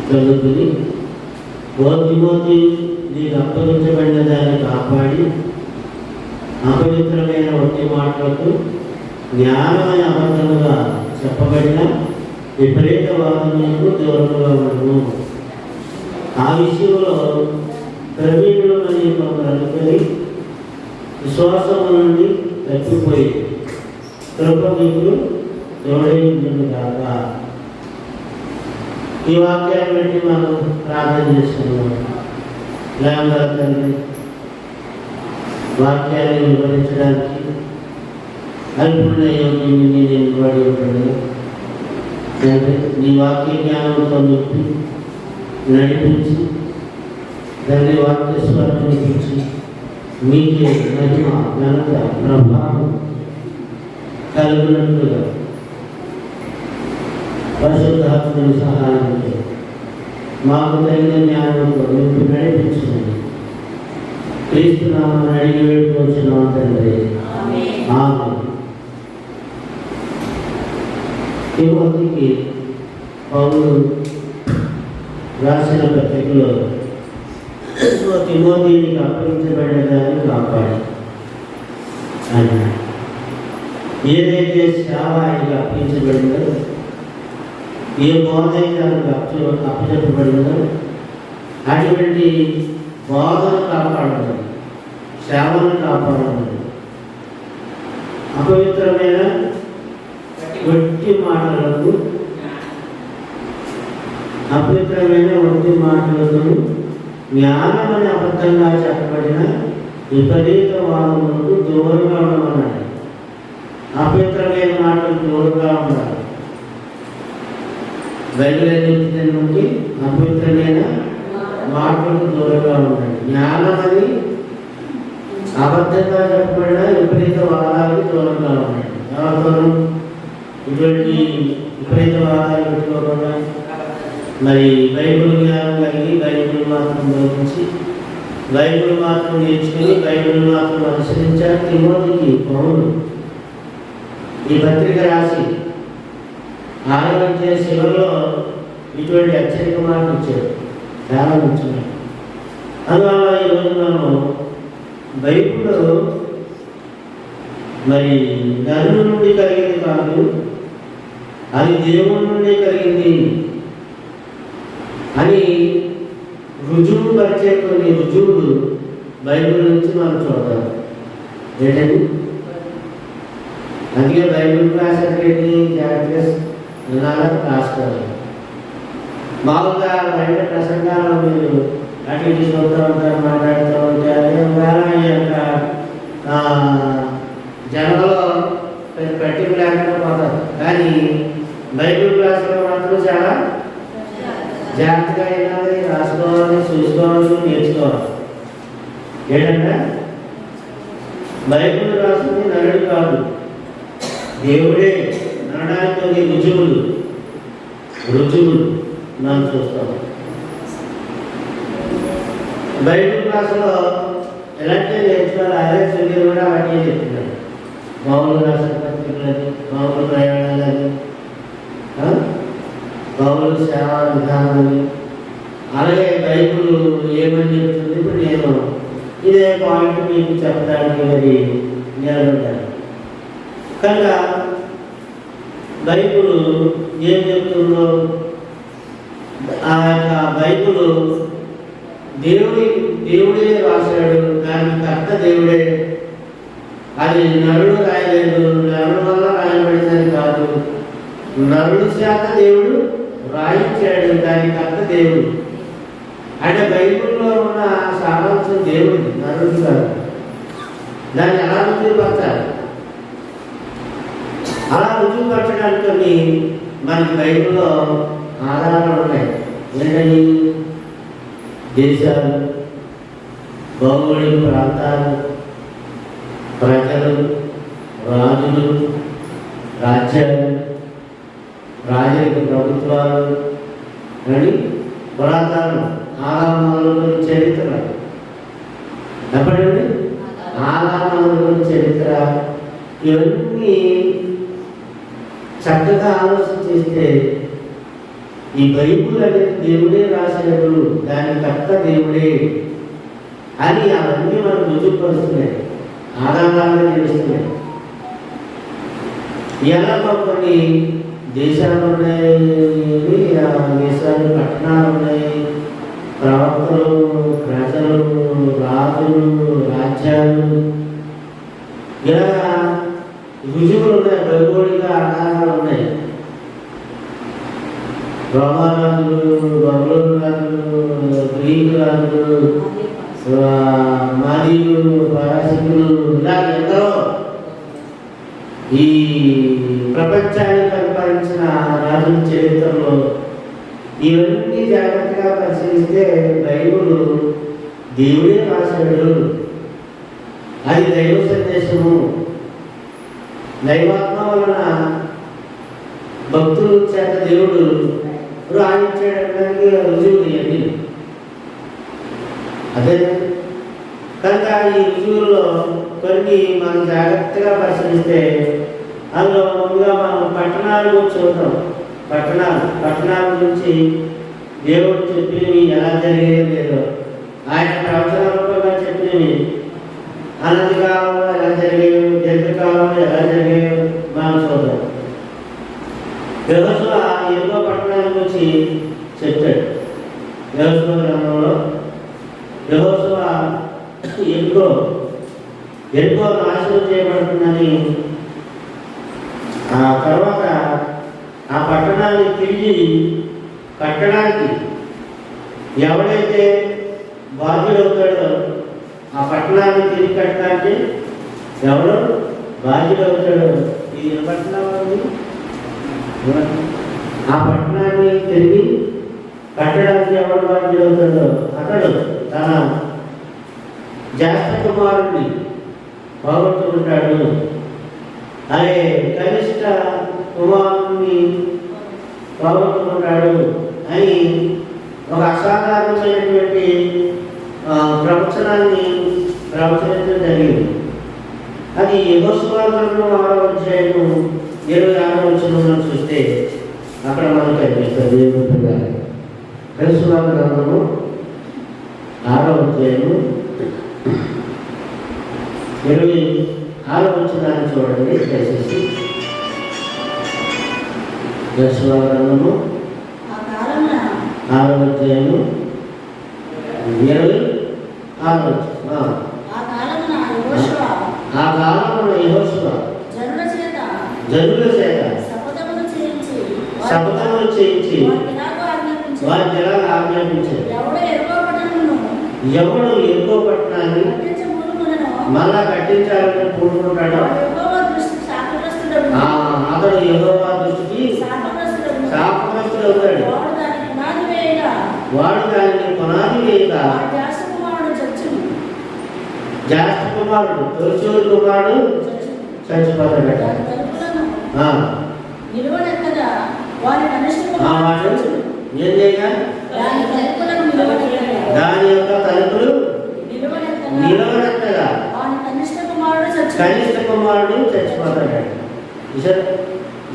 చదువుకుని ఓ తిమోతి నీకు అప్పగించబడిన దాన్ని కాపాడి అపవిత్రమైన ఒట్టి మాటలకు జ్ఞానమైన అబద్ధముగా చెప్పబడిన విపరీత వాదనలకు దూరంగా ఉండము. ఆ విషయంలో ప్రవీణులు అని కొందరు అనుకొని విశ్వాసం నుండి తప్పిపోయి కృప మీకు తోడైంది కాక. ఈ వాక్యాన్ని బట్టి మనం ప్రార్థన చేస్తున్నాం. లేకుండా తండ్రి వాక్యాన్ని వివరించడానికి అల్పుడయ్యో నేను వాడి ఉంటాడు తండ్రి. నీ వాక్య జ్ఞానంతో నింపి నడిపించి దాన్ని వాక్య స్వరం వినిపించి మీకే మహిమ ఘనత ప్రభావం కలుగునట్లుగా పరిశుద్ధాత్మని సహాయంతో మాకు తగిన జ్ఞానంతో నింపి నడిపించింది. క్రీస్తు నామమున అడిగి వేడుకొంచున్నాం తండ్రి. ఆమేన్. తిమోతికి పౌలు రాసిన పత్రికలో తిమోతికి అప్పగించబడినదాన్ని కాపాడి అన్నాడు. ఏదైతే సేవ ఆయనకి అప్పగించబడిందో, ఏ బోధ అయితే అప్పచెప్పబడిందో అటువంటి బోధను కాపాడదు, సేవను కాపాడదు. అపవిత్రమైన ఒట్టి మాటలకు జ్ఞానం అని అబద్ధంగా చెప్పబడిన విపరీత వాదములకు దూరంగా ఉండమన్నాడు. అపవిత్రమైన మాటలకు దూరంగా ఉండాలి. బయలుదేరి నుండి అపవిత్రమైన మాటలకు దూరంగా ఉండాలి. జ్ఞానం అని అబద్ధంగా చెప్పబడిన విపరీత వాదాలకు దూరంగా ఉండాలి. ఎవరితో ఇటువంటి విపరీత వాదాలు పెట్టుకోకుండా మరి బైబిల్ జ్ఞానం కలిగి బైబిల్ మాత్రం బోధించి బైబిల్ మాత్రం నేర్చుకుని బైబిల్ మాత్రం అనుసరించారు. తిమోతికి పౌలు ఈ పత్రిక రాసి ఆరంభించే శివలో ఇటువంటి హెచ్చరిక మాట ఇచ్చారు. చాలా ముఖ్యమైన అందువల్ల ఈరోజు మనం బైబిల్లో మరి నరుల నుండి కలిగింది కాదు, అది దేవుని నుండి కలిగింది అని రుజువు పరిచే కొన్ని రుజువులు బైబిల్ నుంచి మనం చూద్దాం. ఏంటండి? అందుకే బైబిల్ క్లాస్ అంటే జాగ్రత్తగా వినాలని రాసుకోవాలి. మామూలుగా బయట ప్రసంగాలు మీరు అటు ఇటు చూస్తూ ఉంటారు, మాట్లాడుతూ ఉంటారు. జనంలో పట్టింపు లేకుండా పోతారు. కానీ బైబిల్ క్లాసులో మాత్రం చాలా జాగ్రత్తగా వినాలి, రాసుకోవాలి, చూసుకోవాలి, నేర్చుకోవాలి. ఏంటంటే బైబిల్ రాసుకుని నరుడు కాదు, దేవుడే. నడడానికి కొన్ని రుజువులు మనం చూస్తాం. బైబిల్ క్లాసులో ఎలాంటి నేర్చుకోవాలి అదే చదివి కూడా వాటి చెప్తున్నాడు. మామూలు రాసిన పత్రికలని, మామూలు ప్రయాణాలని, మామూలు సేవా విధానాలని, అలాగే బైబిల్ ఏమని చెప్తుంది. ఇప్పుడు నేను ఇదే పాయింట్ మీకు చెప్పడానికి మరి నిలబడ్డాను. కనుక బైబిల్ ఏం చెప్తుందో, ఆ యొక్క బైబిల్ దేవుడే రాశాడు, దాని కర్త దేవుడే. అది నరుడు రాయలేదు, నరుడు వల్ల రాయబడిందని కాదు, నరుడు చేత దేవుడు రాయించాడు, దాని కర్త దేవుడు. అంటే బైబిల్లో ఉన్న సారాంశం దేవుడు, నరుడు కాదు. దాన్ని ఎలా రుజువుపరచాలి? అలా రుజువుపరచడానికి మనకి బైబిల్లో ఆధారాలు ఉన్నాయి. ఏంటని? దేశాలు, భౌగోళిక ప్రాంతాలు, ప్రజలు, రాజులు, రాజ్యాలు, రాజరిక ప్రభుత్వాలు అని పురాతనం ఆరామాలలో చరిత్ర. ఎప్పుడండి? ఆరామాలలో చరిత్ర. ఇవన్నీ చక్కగా ఆలోచన చేస్తే ఈ బైబుల్ అనేది దేవుడే రాసినప్పుడు దాని కర్త దేవుడే అని అవన్నీ మనకు రుజువుపరుస్తున్నాయి, ఆధారాలుగా తెలుస్తున్నాయి. ఎలా కొన్ని దేశాలు ఉన్నాయి, దేశాలు పట్టణాలు ఉన్నాయి, ప్రవక్తలు, ప్రజలు, రాజులు, రాజ్యాలు, ఇలా రుజువులు ఉన్నాయి, భౌగోళిక ఆధారాలు ఉన్నాయి. రోమారాజులు, బబులోను రాజులు, గ్రీకు రాజులు, మాదీయులు, పారసీకులు, ఇలా ఎందరో ఈ ప్రపంచాన్ని పరిపాలించిన రాజుల చరిత్రలో ఇవన్నీ జాగ్రత్తగా పరిశీలిస్తే బైబుల్ దేవుడే రాశాడు. అది దైవ సందేశము. దైవాత్మ వలన భక్తుల చేత దేవుడు రాయించడానికి రుజువులు ఇవన్నీ. అదే కనుక ఈ రుజువుల్లో కొన్ని మనం జాగ్రత్తగా పరిశీలిస్తే అందులో ముందుగా మనం పట్టణాల గురించి చూద్దాం. పట్టణాల గురించి దేవుడు చెప్పినవి ఎలా జరిగేది లేదో, ఆయన ప్రవచన రూపంగా చెప్పినవి అనంతకాలంలో ఎలా జరిగేవి, దీర్ఘకాలంలో ఎలా జరిగేవి మనం చూద్దాం. యెహోషువ ఎన్నో పట్టణాల గురించి చెప్పాడు. యెహోషువ గ్రంథంలో యెహోషువ ఎన్నో నాశనం చేయబడుతుందని, ఆ తర్వాత ఆ పట్టణాన్ని తిరిగి కట్టడానికి ఎవడైతే బాధ్యుడవుతాడో, ఆ పట్టణాన్ని తిరిగి కట్టడానికి ఎవడు బాధ్యుడవుతాడో, ఇది ఏ పట్టణం ఉంది? ఆ పట్టణాన్ని తిరిగి కట్టడానికి ఎవడు బాధ్యుడవుతాడో అతడు తన జ్యేష్ఠ కుమారుడిని పోగొట్టుకుంటాడు. అదే కనిష్ట కుమారుడిని పోగొట్టుకుంటాడు అని ఒక అసాధారణమైనటువంటి ప్రవచనాన్ని ప్రవచించడం జరిగింది. అది యెహోషువ గ్రంథం 6వ అధ్యాయము 26వ వచనంలో చూస్తే అక్కడ మనకు కనిపిస్తుంది. ఏమిటంటే యెహోషువ గ్రంథము 6వ అధ్యాయము 26వ వచనాన్ని చూడండి దయచేసి. యెహోషువ గ్రంథము 6వ అధ్యాయము 26వ వచనం. ఆ కాలమున యెహోషువ జనుల చేత శపథములు చేయించి వారికి ఎలా ఆజ్ఞాపించారు, ఎవడు ఎరుకో పట్టణాన్ని మళ్ళా కట్టించాలని కోరుకుంటాడో అతడు యెహోవా దృష్టికి శాపగ్రస్తుడు అవుతాడు. వాడు దానిని పునాది వేయగా జ్యేష్ఠ కుమారుడు తొలిచూరు కుమారుడు చచ్చిపోతాడట. ఏం చేయగా దాని యొక్క తలుపులు నిలవనెత్తగా కనిష్ట కుమారుడు చచ్చిపోతాడట.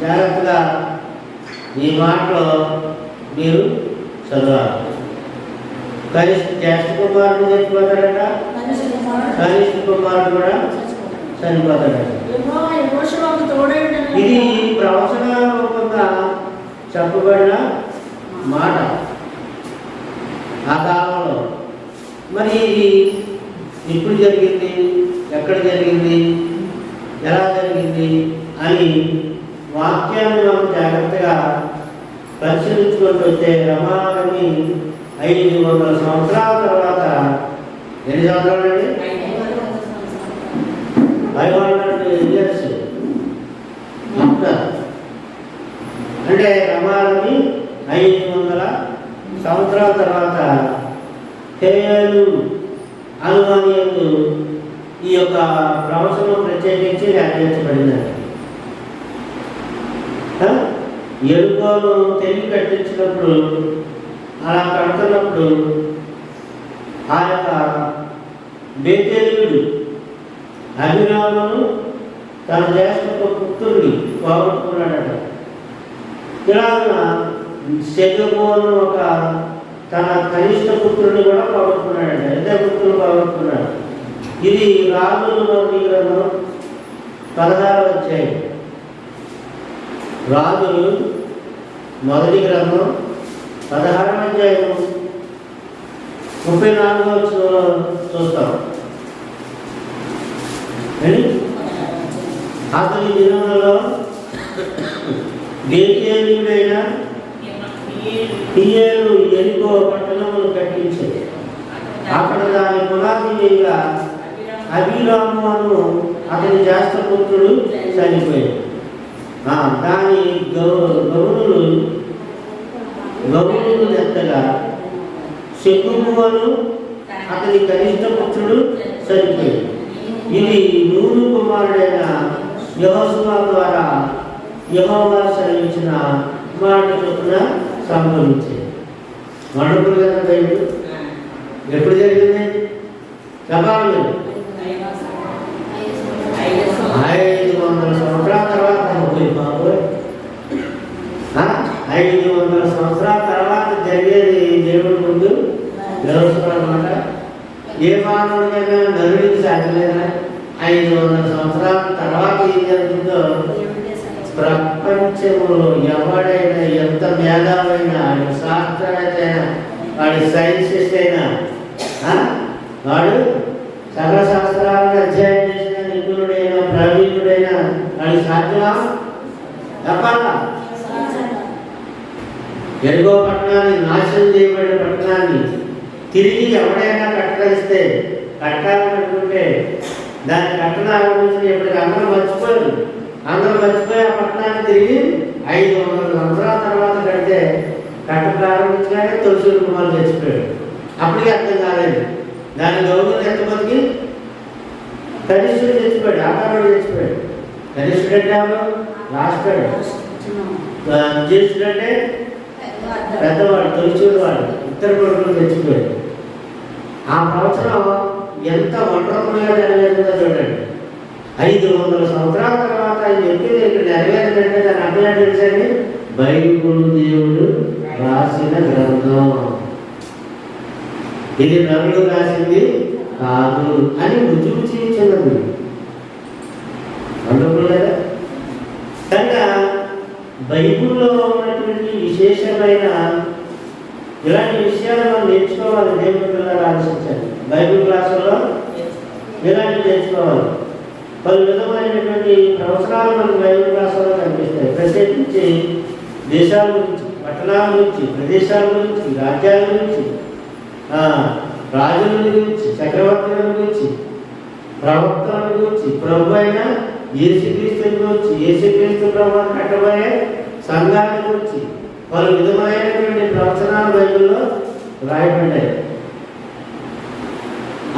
జాగ్రత్తగా ఈ మాటలో మీరు చదవాలి. జ్యేష్ఠ కుమారుడు చచ్చిపోతాడట, కనిష్ట కుమారుడు కూడా చనిపోతాడట. ఇది ప్రవచన రూపంగా చెప్పబడిన మాట ఆ కాలంలో. మరి ఇది ఎప్పుడు జరిగింది, ఎక్కడ జరిగింది, ఎలా జరిగింది అని వాక్యాన్ని మనం జాగ్రత్తగా పరిశీలించుకుంటూ వస్తే రమారమి 500 సంవత్సరాల తర్వాత, ఎన్ని సంవత్సరాలు అండి? 500 years అంటే రమారమి 500 సంవత్సరాల తర్వాత హేయలు అనుమానియందు ఈ యొక్క ప్రవచనం ప్రత్యేకించి వ్యాఖ్యానించబడినది. ఎరుకోను తెలివి కట్టించినప్పుడు, అలా కడుతున్నప్పుడు ఆ యొక్క బేతేలుడు అభిరామును తన జ్యేష్ఠ పుత్రుడిని పోగొట్టుకున్నాడట. ఇలాగ శకుము అని ఒక తన కనిష్ట పుత్రుని కూడా పోగొట్టుకున్నాడంట. ఇద్దరు పుత్రులు పోగొట్టుకున్నాడు. ఇది రాజుల మొదటి గ్రంథం 16వ అధ్యాయం. రాజులు మొదటి గ్రంథం 16వ అధ్యాయం 34వ వచనంలో చూస్తాం. అతని దినములలో గేకేయుడైన హియ్యేలు ఎరికో పట్టణమును కట్టించాడు. అక్కడ దాని పునాది వేయగా అబీరాము అను అతని జ్యేష్ఠపుత్రుడు చనిపోయాడు. దాని గౌరులు ఎత్తగా శకుము అను అతని కనిష్ట పుత్రుడు చనిపోయాడు. ఇది నూను కుమారుడైన యెహోషువ ద్వారా యెహోవా సెలవించిన మాట చొప్పున సంభవించింది. వండర్ఫుల్ కదా బైబిల్. ఎప్పుడు జరిగింది? చెప్పాలి. 500 సంవత్సరాల తర్వాత. 500 సంవత్సరాల తర్వాత జరిగేది దేవుడి ముందు వ్యవస్థ అనమాట. ఏ మానవుడికైనా నరుడికి సాగలేదా? 500 సంవత్సరాల తర్వాత ఏం జరుగుతుందో ప్రపంచంలో ఎవడైనా ఎంత మేధావైనా, వాడి శాస్త్రవేత్త అయినా, వాడి సైన్సిస్ట్ అయినా, వాడు సకల శాస్త్రాలను అధ్యయనం చేసిన నిపుణుడైనా ప్రవీణుడైనా వాడి సాధ్యమా? తప్పాలా? ఎరుగో పట్టణాన్ని, నాశనం చేయబడిన పట్టణాన్ని తిరిగి ఎవడైనా కట్టడిస్తే, కట్టాలనుకుంటే దాన్ని కట్టడం ఆరంభించిన ఎప్పటికీ అందరూ మర్చిపోయారు. అందరూ మర్చిపోయి ఆ పట్టణాన్ని తిరిగి 500 సంవత్సరాల తర్వాత కడితే కట్ట ప్రారంభించగానే తులసి కుమారుడు చచ్చిపోయాడు. అప్పటికి అర్థం కాలేదు. దాని గౌరవం ఎంతమందికి? కనిష్ఠుడు చచ్చిపోయాడు, ఆకారుడు చచ్చిపోయాడు. కనిష్ఠుడు అంటే ఎవరు? లాస్ట్ జ్యేష్ఠుడు అంటే పెద్దవాడు, తొలిచూడు వాడు. ఇద్దరు కొడుకులు చచ్చిపోయాడు. ఆ ప్రవచనం ఎంత వండర్ఫుల్గా నెరవేరుతుందో చూడండి. 500 సంవత్సరాల తర్వాత ఆయన చెప్పేది ఇక్కడ నెరవేరిందంటే దాని అర్థం ఏంటి తెలుసండి? బైబిల్ దేవుడు రాసిన గ్రంథం, ఇది నరుడు రాసింది కాదు అని రుజువు చేయించినది. వండర్ఫుల్ కదా. కనుక బైబిల్లో ఉన్నటువంటి విశేషమైన ఇలాంటి విషయాలు మనం నేర్చుకోవాలి. దేవుడి పిల్లలు ఆలోచించాలి. బైబిల్ క్లాసుల్లో ఇలాంటివి నేర్చుకోవాలి. పలు విధమైనటువంటి ప్రవచనాలు మనకు బైబిల్ క్లాసుల్లో కనిపిస్తాయి. ప్రత్యేకించి దేశాల గురించి, పట్టణాల గురించి, ప్రదేశాల గురించి, రాజ్యాల గురించి, రాజుల గురించి, చక్రవర్తుల గురించి, ప్రవక్తల గురించి, ప్రభు అయిన యేసుక్రీస్తు గురించి, యేసుక్రీస్తు ప్రభు కట్టబోయే సంఘాల గురించి పలు విధమైనటువంటి ప్రవచనాలు బైబిల్లో రాయబడ్డాయి.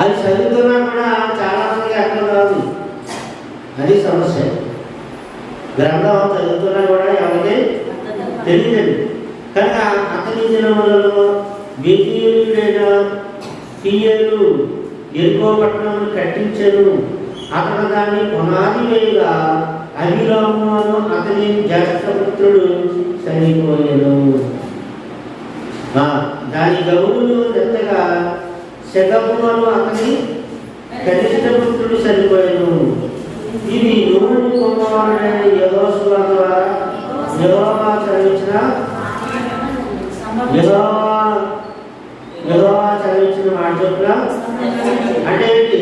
అది చదువుతున్నా కూడా చాలా మందికి అర్థం కాదు. అది సమస్య. గ్రంథం చదువుతున్నా కూడా ఎవరికి తెలియదు. కనుక అతని దినములలో బేతేలుడైన హియ్యేలు ఎరికో పట్టణమును కట్టించెను. అతడు దాన్ని పునాది వేయగా అబీరాము అను అతని జ్యేష్ఠపుత్రుడు చనిపోయాను. దాని గౌరులు ఎత్తగా శకుము అను అతని కనిష్ట పుత్రుడు చనిపోయాను. ఇది నూను కుమారుడైన యెహోషువ ద్వారా యెహోవా చదివించిన మాట చొప్పున. అంటే ఏంటి?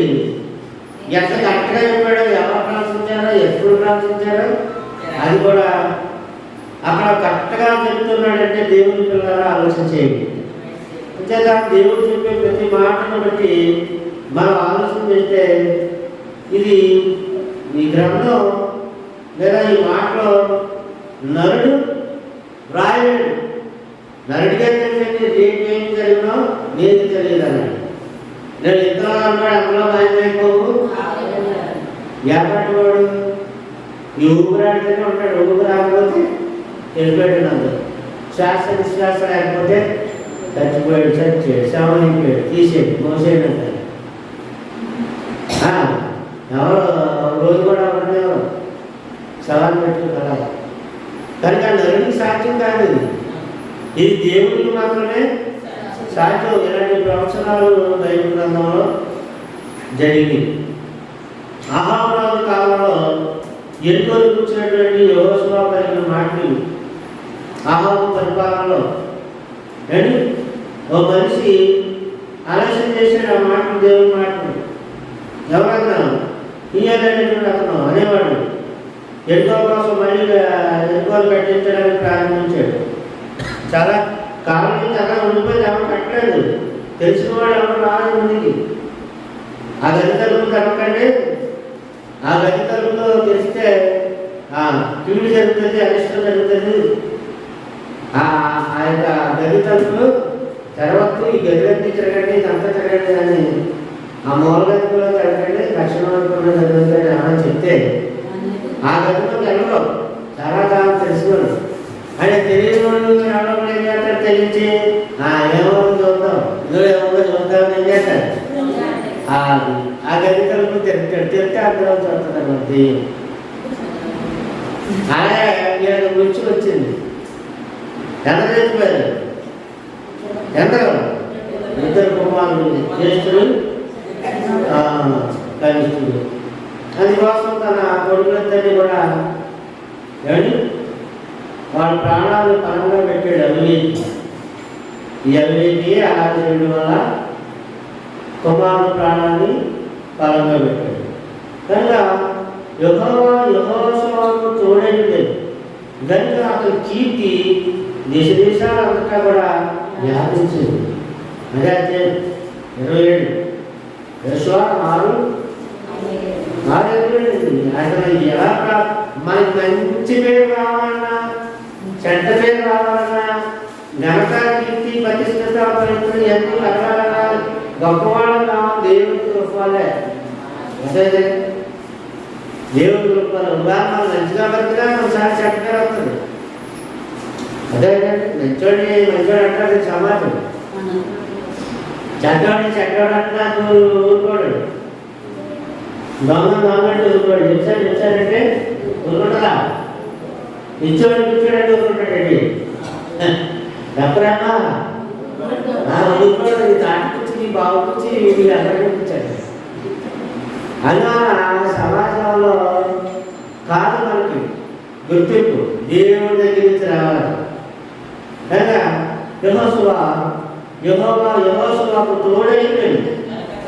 ఎంత కరెక్ట్గా చెప్పాడో, ఎవరు ప్రార్థించారో, ఎప్పుడు ప్రార్థించారో అది కూడా అక్కడ కరెక్ట్గా చెప్తున్నాడంటే దేవుని పిల్లరా ఆలోచన చేయండి. అంతేగా దేవుడు చెప్పే ప్రతి మాటను బట్టి మనం ఆలోచన చేస్తే ఇది ఈ గ్రంథం లేదా ఈ మాటలో నరుడు రాయలేడు. నరుడిగా తెలిసింది రేపు ఏం జరిగినో నేను తెలియదు అన్నాడు. నేను ఇతరులు అన్నాడు, అందులో భయమైపోవు. ఏపటి వాడు ఈ ఊపిరాడితేనే ఉంటాడు. ఊపిరి రాకపోతే వెళ్ళిపోయాడు. అందరూ శ్వాస నిశ్వాస లేకపోతే చచ్చిపోయాడు, చచ్చాడు, శవం అయిపోయాడు, తీసేది, మోసేయడు అంటారు. ఎవరు రోజు కూడా ఉండేవారు శవాన్ని పెట్టుకుని కలగా. కనుక నరుడికి సాధ్యం కాదు ఇది. ఇది దేవుడికి మాత్రమే సాధ్యం. ఇలాంటి ప్రవచనాలు బైబిల్ గ్రంథంలో జరిగింది. అహాబు కాలంలో ఎన్నో కూర్చున్నటువంటి యెహోషువ పలికిన మాటలు అహాబు పరిపాలనలో అని ఓ మనిషి ఆలోచన చేశాడు. ఆ మాటలు దేవుని మాటలు ఎవరన్నా ఇయ్యాలనేటువంటి అతను అనేవాడు ఎన్నికల కోసం మళ్ళీ ఎన్నికలు కట్టించడానికి ప్రారంభించాడు. చాలా కాలం నుంచి అలా ఉండిపోయి ఎవరు కట్టలేదు. తెలిసిన వాడు ఎవరు రాలేదు ముందుకి. ఆ గది తలుపు కట్టకండి, ఆ గది తలుపులో తెలిస్తే కీడు జరుగుతుంది, అరిష్టం జరుగుతుంది. ఆ యొక్క గది తలుపు తెరవద్దు, ఈ గదిలోకి తిరగండి, ఇదంతా తిరగండి అని ఆ మూల గదిలో తిరగండి, దక్షిణ వైపులో జరుగుతుంది అని చెప్తే ఆ గదిలోకి వెళ్ళరు. చాలా కాలం తెలుసుకోండి అని తెలియని వాళ్ళు రావడం ఏం చేస్తారు, తెలిసి ఏమో చూద్దాం, ఇందులో ఏమో చూద్దాం ఏం చేస్తారు. ఆ గది తలుపు తిరిగితే అందరూ చూస్తారు. దెయ్యం అలాగే గురించి వచ్చింది. ఎంత చెప్పారు, ఎందరో ఇద్దరు కుమారులు, జ్యేష్ఠుడు కనిష్ఠుడు. అందుకోసం తన కొడుకులందరినీ కూడా ఏమండి వాళ్ళ ప్రాణాలు పరంగా పెట్టాడు. అవినీతి ఈ అవినీతి అలా చేయడం వల్ల కుమారుడు ప్రాణాన్ని పరంగా పెట్టాడు. కనుక యెహోషువకు తోడైంది కనుక అతని కీర్తి దేశ దేశాలంతటా కూడా వ్యాపించింది. అదే 27 యెహోషువ 6:27. అసలు ఎలా మనకి మంచి పేరు రావాలన్నా, చెడ్డ పేరు రావాలన్నా, ఘనత కీర్తి ప్రతిష్టత పవిత్రులు ఎన్ని కలగాలన్నా గొప్పవాళ్ళు కావాలి. దేవుడి కృపలే, అదే దేవుడి కృపలు. ఉదాహరణ మంచిగా బతికినా ఒకసారి చెడ్డగా వస్తుంది. అదే మంచోడి అంటారు సమాజం. చెడ్డోడు అంటున్నాకు ఊరుకోడు, దొంగ అంటే ఊరుకోడు. ఇచ్చాడంటే ఊరుకుంటుందా? ఇచ్చాడంటే ఊరుకుంటాడండి. ఎప్పుడైనా ఊరుకోడు. తాటికొచ్చి బాగుకొచ్చి వీళ్ళు అందరికీ ఇచ్చాడు. అలా సమాజంలో కాదు మనకి గుర్తింపు దేవుడి దగ్గర నుంచి రావాలి. కనుక యెహోషువకు తోడైంది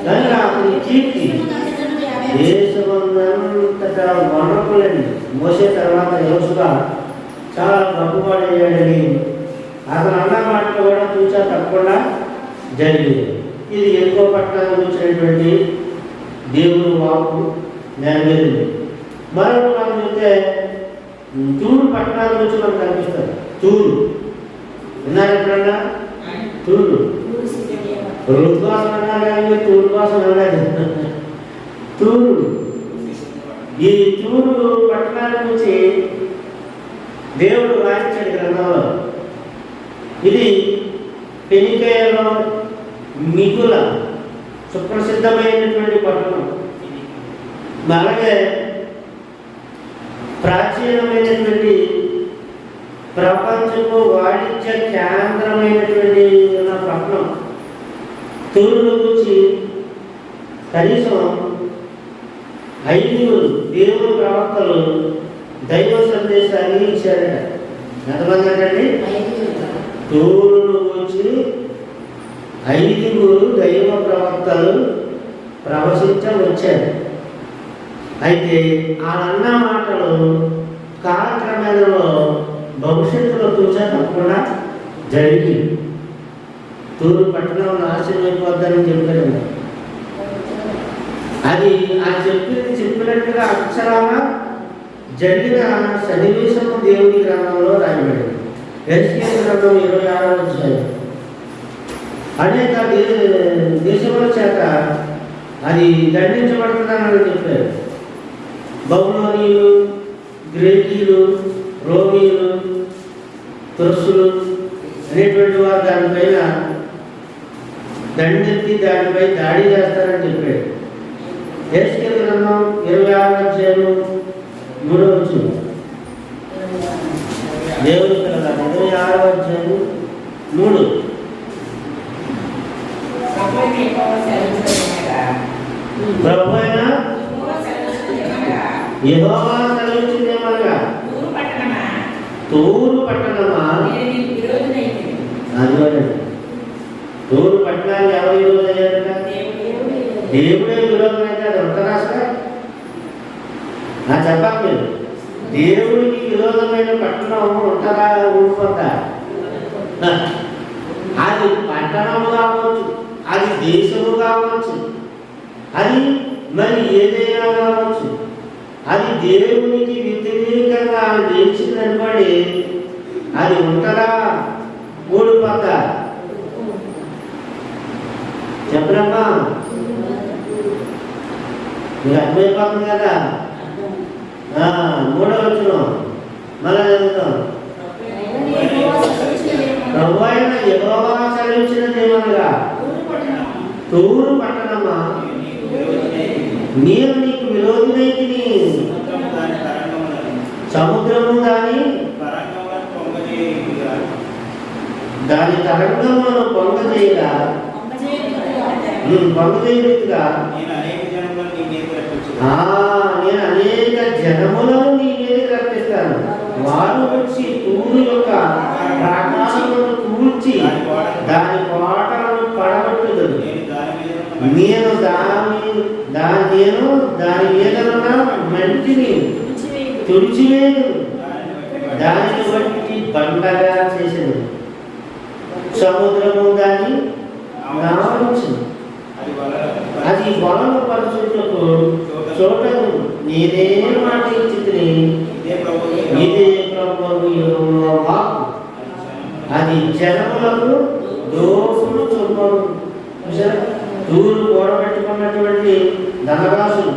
కనుక అతని కీర్తి దేశమంతటా వనరులండి. మోసే తర్వాత యెహోషువ చాలా గొప్పవాడయ్యాడని అతను అన్న మాటలు కూడా చూసా తప్పకుండా జరిగింది. ఇది ఎరుకో పట్టణాన్ని చూసినటువంటి దేవుడు వాకు నెరవేరింది. మరొక మనం చూస్తే తూరు పట్టణాల నుంచి మనకు కనిపిస్తారు. తూరు విన్నారు ఎప్పుడన్నా? తూరు రుతు కోసం అన్నారు కానీ తూరు కోసం అన్నారు. తూరు, ఈ తూరు పట్టణాల నుంచి దేవుడు రాయించాడు గ్రంథంలో. ఇది ఫెనికేయలో మిగుల సుప్రసిద్ధమైనటువంటి పట్టణం. అలాగే ప్రాచీనమైనటువంటి ప్రపంచంలో వాణిజ్య కేంద్రమైనటువంటి పట్టణం. తూరు గురించి కనీసం 5 దేవుని ప్రవక్తలు దైవ సందేశాన్ని ఇచ్చారట. ఎంతమంది అంటండి? తూరు గురించి 5 దైవ ప్రవక్తలు ప్రవచించవచ్చారు. అయితే వాళ్ళన్న మాటలు కాలక్రమేణలో భవిష్యత్తులో చూసా తప్పకుండా జరిగింది. తూరు పట్టణం నాశనం అయిపోద్దని చెప్పారు. అది ఆ చెప్పినట్టుగా అక్షరాల జరిగిన సన్నివేశం దేవుడి గ్రంథంలో రాయబడింది. యెహెజ్కేలు గ్రంథం 26వ అధ్యాయం. అనేక దేశముల చేత అది దండించబడుతుందని చెప్పారు. బబులోనీయులు, గ్రీకులు, రోమీయులు, తుర్సులు అనేటువంటి వారు దానిపైన దండెత్తి దానిపై దాడి చేస్తారని చెప్పాడు. యెహెజ్కేలు గ్రంథం 26వ అధ్యాయం 3వ వచనం. దేవుని పిల్లల 26వ అధ్యాయం 3 ప్రభు అయిన యెహోవా సెలవిచ్చినదేమనగా తూరు పట్టణమా అదిగోనండి. తూరు పట్టణానికి ఎవరు విరోధం అయ్యారట? దేవుడే విరోధం అయితే అది ఉంటారా అసలు? చెప్పాలి మీరు, దేవుడికి విరోధమైన పట్టణం ఉంటారా ఊడిపోతా? అది పట్టణము కావచ్చు, అది దేశము కావచ్చు, అది మరి ఏదైనా కావచ్చు, అది దేవునికి వ్యతిరేకంగా నిలిచిందనుకోండి, అది ఉంటదా ఊడిపోతా? చెప్పరమ్మా, మీకు అర్థమైపోతుంది కదా? 3వ వచనం మళ్ళా చదువుతాం. ప్రభు అయిన యెహోవా సెలవిచ్చినదేమనగా తూరు పట్టణమా నేను నీకు విరోధినైతిని, సముద్రము దాని తరంగములను పొంగజేయగా పొంగజేయుగా నేను అనేక జనములను నీ మీదకి రప్పిస్తాను. వారు వచ్చి తూరు యొక్క ప్రాకారములను కూల్చి దాని కోటలను పడగొట్టుదురు. నేను దాని మీద ఉన్న మంటిని తుడిచివేదు, దానిని బట్టి బండగా చేసేది. సముద్రము దాన్ని నావచ్చు, అది వలన పరచుటకు చోటను నేనే మాట ఇచ్చితిని. ఇదే ప్రభువు యెహోవా వాక్కు. అది జనములకు దోషులు చొమ్మరు. తూరు కూడబెట్టుకున్నటువంటి ధనరాశులు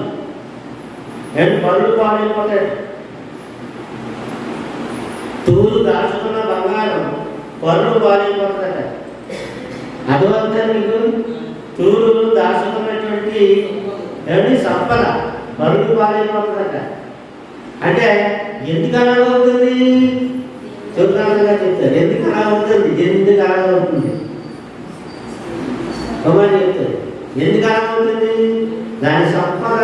పనులు పాడైపోతాయి. తూరు దాచుకున్న బంగారం పనులు పాడైపోతాయట. అదవంతా మీకు తూరు దాచుకున్నటువంటి సంపద పనులు పాడైపోతుందట. అంటే ఎందుకు అలాగ అవుతుంది? చూద్దాంగా చెప్తారు. ఎందుకు అలా అవుతుంది? ఎందుకు అలాగ అవుతుంది చెప్తారు. ఎందుకు అలా అవుతుంది? దాని సంపద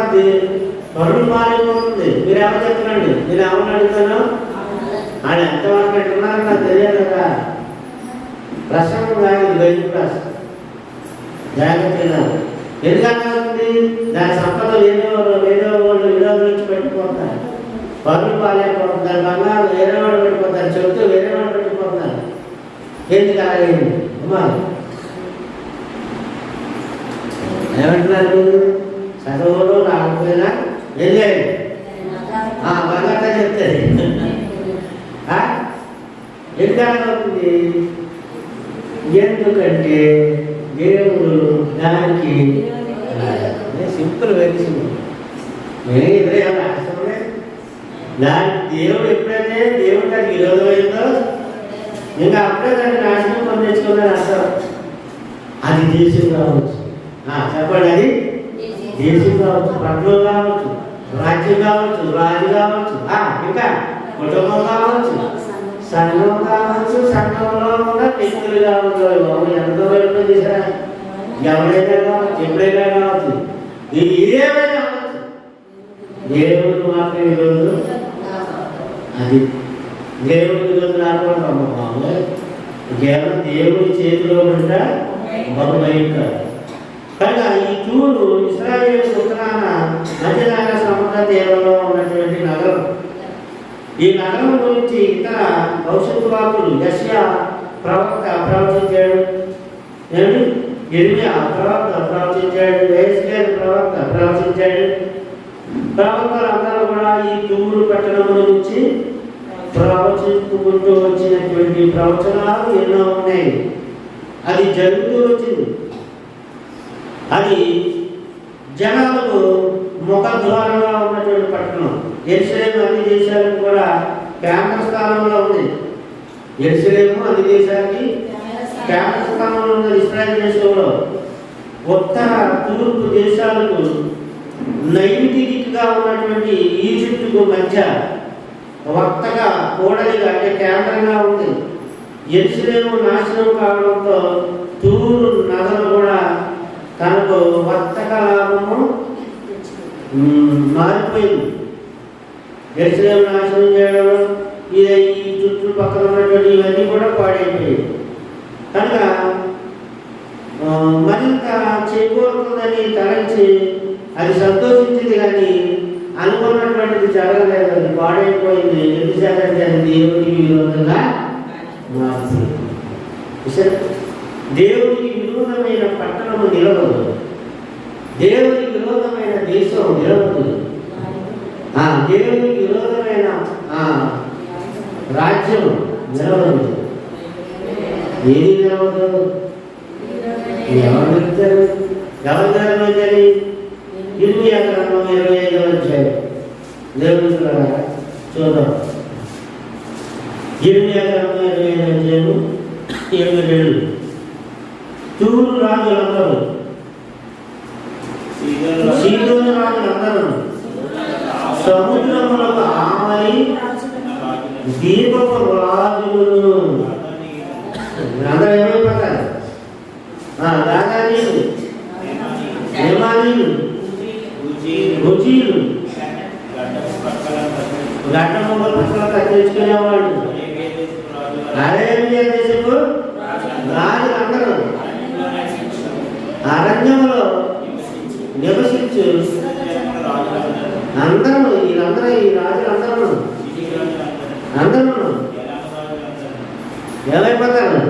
పనులు పాడైపోతుంది. మీరు ఎవరు చెప్పండి, నేను ఎవరిని అడుగుతాను? ఆయన ఎంతవరకు పెట్టుకున్నారో నాకు తెలియదు కదా. ప్రసంగం కాదు, బయట ప్రసంగం జాగ్రత్తగా. ఎందుకంటే అవుతుంది? దాని సంపద వేరే వాళ్ళు విరోధం నుంచి పెట్టుకుంటారు, పనులు పాలైపోతుంది. దాని బంగారం వేరే వాడు పెట్టుకుంటారు, చెబుతూ వేరే వాడు పెట్టుకుంటారు. ఎందుకు అలాగేంటి అమ్మా? ఏమంటున్నారు మీరు? చదువులో రాకపోయినా వెళ్ళాడు బంగారం చెప్తారు. ఎందుకంటే ఎందుకంటే దేవుడు దానికి సింపుల్, వెరీ సింపుల్. దానికి దేవుడు ఎప్పుడైతే దేవుడు దానికి విరోధమైందో ఇంకా అప్పుడే దాన్ని నాశనం పొందించుకున్నాను అర్థం. అది దేశం కావచ్చు, చెప్పండి, అది దేశం కావచ్చు, పట్టణం కావచ్చు, రాజ్యం కావచ్చు, రాజు కావచ్చు, ఇంకా కుటుంబం కావచ్చు, సంఘం కావచ్చు, సంఘంలో ఉన్న వ్యక్తులు కావచ్చు. ఎంతో వైపు చేశారా? ఎవరైనా కావచ్చు, ఎప్పుడైనా కావచ్చు, ఇది ఏమైనా కావచ్చు. దేవుడు మాత్రం ఈరోజు అది దేవుడికి ఈరోజు రాకుండా బాబు కేవలం దేవుడి చేతిలో ఉంటే బహుభయంకర. కనుక ఈ తూరు ఇశ్రాయేలు ఉత్తరాన మధ్యనాగ సముద్ర తీరంలో ఉన్నటువంటి నగరం. ఈ నగరం గురించి ఇతర భవిష్యత్తు వాకులు యెషయా ప్రవక్త ప్రవచించాడు, ఇర్మియా ప్రవక్త ప్రవచించాడు, యెహెజ్కేలు ప్రవక్త ప్రవచించాడు. ప్రవక్తలందరూ కూడా ఈ తూరు పట్టణం నుంచి ప్రవచించుకుంటూ వచ్చినటువంటి ప్రవచనాలు ఎన్నో ఉన్నాయి. అది జరుగుతూ వచ్చింది. అది జనాలకు ముఖద్వారంగా ఉన్నటువంటి పట్టణం. యెరూషలేము అన్ని దేశాలకు కూడా కేంద్ర స్థానంలో ఉంది. యెరూషలేము అన్ని దేశాలకి కేంద్ర స్థానంలో ఉన్నది. ఇశ్రాయేలు దేశంలో ఉత్తర తూర్పు దేశాలకు నైరుతిగా ఉన్నటువంటి ఈజిప్టుకు మధ్య వర్తగా కూడలిగా అంటే కేంద్రంగా ఉంది. యెరూషలేము నాశనం కావడంతో తూరు నగరం కూడా తనకు వర్తక లాభము మారిపోయింది. యెరూషలేము నాశనం చేయడం, ఈ చుట్టుపక్కల ఉన్నటువంటి ఇవన్నీ కూడా పాడైపోయాయి. కనుక మరింత చేకూరుతుందని తలంచి అది సంతోషించింది, కానీ అనుకున్నటువంటిది జరగలేదు, అది పాడైపోయింది. ఎందుకంటే అది దేవుడికి విరోధంగా మారింది. దేవుడికి విరోధమైన పట్టణము నిలవదు, దేవుడికి విరోధమైన దేశం నిలవదు, దేవుడికి విరోధమైన రాజ్యం నిలవదు. ఏది నిలవదు? ఎవరు చెప్తారు? ఎవరి ధరలో జరిగి 25 అధ్యాయం దేవుడు చూద్దాం. 25 అధ్యాయం 7 తూరు రాజులందరూ, సీదోను రాజులందరూ సముద్రములకు ఆమలి దీపపు రాజులను అందరూ ఏమైపోతారు? రాజానీలు, యమానీలు, రుచీలు, గడ్డము పక్కల కట్టించుకునేవాడు. అరేబియా దేశపు రాజులందరూ అరణ్యంలో నివసించు అందరూ, వీళ్ళందరూ ఈ రాజులందరూ ఏమైపోతారు?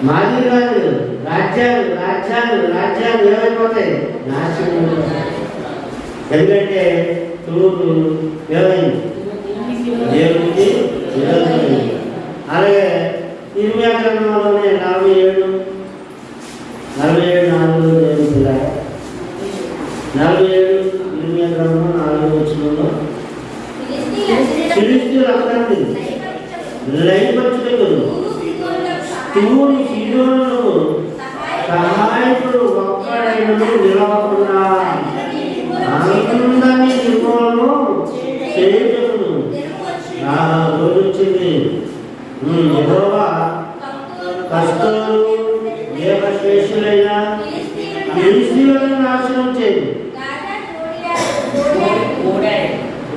మాజీ రాజులు, రాజ్యాలు రాజ్యాలు రాజ్యాలు ఏమైపోతాయి? నాశనం. ఎందుకంటే తూర్పు ఏమైంది? దేవుడికి విరోధమైంది. అలాగే 20 గ్రంథంలోనే 47 4 దేవుడు 47 20 గ్రంథం 4 వచనంలో ఫిలిష్తీయులందరినీ లయపరచుటకు తూరు సీదోనులకు సహాయకుడు ఒక్కడైనను నిలవకుండా అందరినీ నిర్మూలము చేయుటకు రోజు వచ్చింది. యెహోవా కష్టాలు ఏకశ్రేష్ఠులైన ఫిలిష్తీయులను నాశనం చేయదు.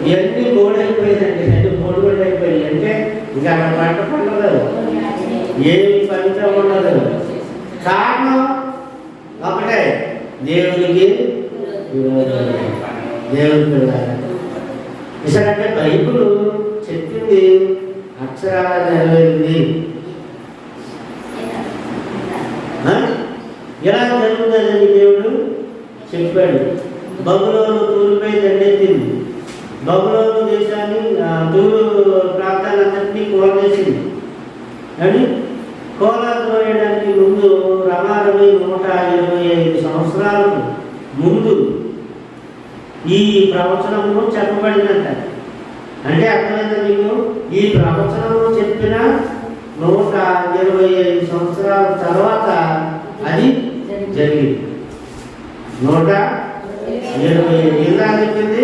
ఇవన్నీ గోడైపోయిందండి, అంటే గోడు అయిపోయింది. అంటే ఇంకా అక్కడ పంట పండదు, ఏమి ఫలిత ఉండదు. కారణం ఒకటే, దేవునికి దేవుడికి ఇసరంటే బైబుల్ చెప్పింది అక్షరాల నెరవేరింది. ఎలా జరుగుతుందని దేవుడు చెప్పాడు. బబులోను తూరుపై దండెత్తింది, బబులోను దేశాన్ని తూరు ప్రాంతాలందరినీ కోరవేసింది. అని కోలాద్రోయడానికి ముందు రమారమి 125 సంవత్సరాలకు ముందు ఈ ప్రవచనము చెప్పబడిందంట. అంటే అర్థమైందా మీకు? ఈ ప్రవచనము చెప్పిన 125 సంవత్సరాల తర్వాత అది జరిగింది. 125 ఇలా చెప్పింది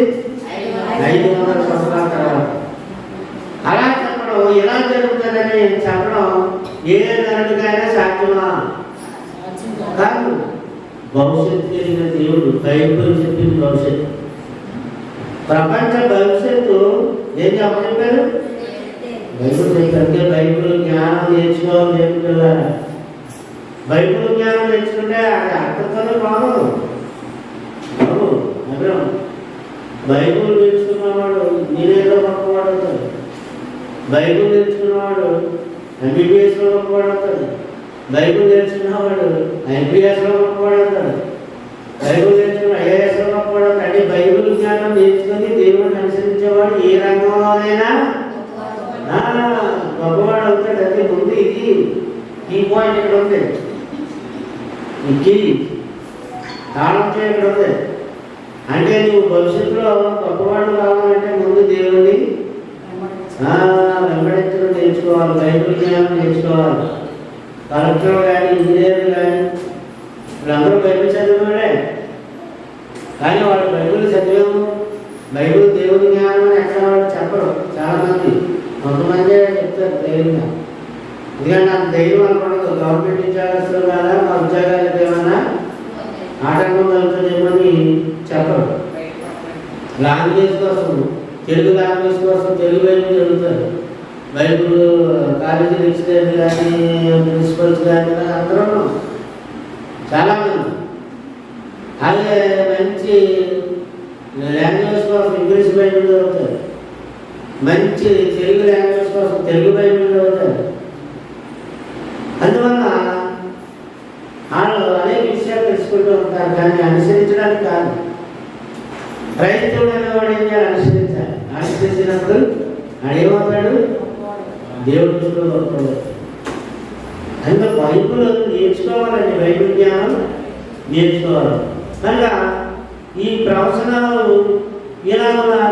500 సంవత్సరాల తర్వాత. అలా చెప్పడం, ఎలా జరుగుతుందని చెప్పడం ఏ నరుడికైనా సాధ్యమా? కాదు. భవిష్యత్తు తెలిసిన దేవుడు బైబిల్ చెప్పింది. భవిష్యత్తు, ప్రపంచ భవిష్యత్తు ఏం చెప్పారు? బైబిల్ చెప్పారు. బైబిల్ జ్ఞానం నేర్చుకోవాలి. నేర్చుకోవాలి. బైబిల్ జ్ఞానం నేర్చుకుంటే అది అర్థంతోనే బాగోదు. అభిరామ్ బైబిల్ నేర్చుకున్నవాడు నేనేదో గొప్పవాడు అవుతాడు. బైబిల్ నేర్చుకున్నవాడు MBBSలో గొప్పవాడు అవుతాడు. బైబిల్ నేర్చుకున్నవాడు IPSలో గొప్పవాడు అవుతాడు. బైబిల్ నేర్చుకున్న IASలో గొప్పవాడు అవుతాడు. అంటే బైబిల్ జ్ఞానం నేర్చుకుని దేవుడిని అనుసరించేవాడు ఏ రంగంలోనైనా గొప్పవాడు అవుతాడు. అంటే ముందు ఇది ఈ పాయింట్ ఇక్కడ ఉంది, ఈ తాళం చేయ ఇక్కడ ఉంది. అంటే నువ్వు భవిష్యత్తులో గొప్పవాడు కావాలంటే ముందు దేవుడిని వెంబడించడం నేర్చుకోవాలి. బైబిల్ జ్ఞానం నేర్చుకోవాలి. కలెక్టర్ కానీ ఇంజనీర్ కానీ వీళ్ళందరూ బైబిల్ చదివాడే, కానీ వాళ్ళు బైబిల్ చదివాము, బైబిల్ దేవుని జ్ఞానం అని ఎక్కడ వాళ్ళు చెప్పరు. చాలామంది కొంతమంది చెప్తారు ధైర్యంగా, లాంగ్వేజ్ కోసం, తెలుగు లాంగ్వేజ్ కోసం తెలుగు బైబిల్ చదువుతారు. బైబిల్ కాలేజీ లెక్చరర్లు కానీ ప్రిన్సిపల్స్ కానీ అందరూ చాలామంది. అలాగే మంచి లాంగ్వేజ్ కోసం ఇంగ్లీష్ బైబిల్ చదువుతారు, మంచి తెలుగు లాంగ్వేజ్ కోసం తెలుగు బైబిల్ చదువుతారు. అందువల్ల వాళ్ళు అనేక విషయాలు తెలుసుకుంటూ ఉంటారు, కానీ అనుసరించడానికి కాదు. క్రైస్తవుడు అనేవాడు ఏం చేయాలి? అనుసరించాలి. అనుసరించినప్పుడు అడేమవుతాడు? దేవుడు దృష్టిలో వస్తాడు. అందులో బైబిల్ నేర్చుకోవాలండి, బైబిల్ జ్ఞానం నేర్చుకోవాలి. కనుక ఈ ప్రవచనాలు ఇలా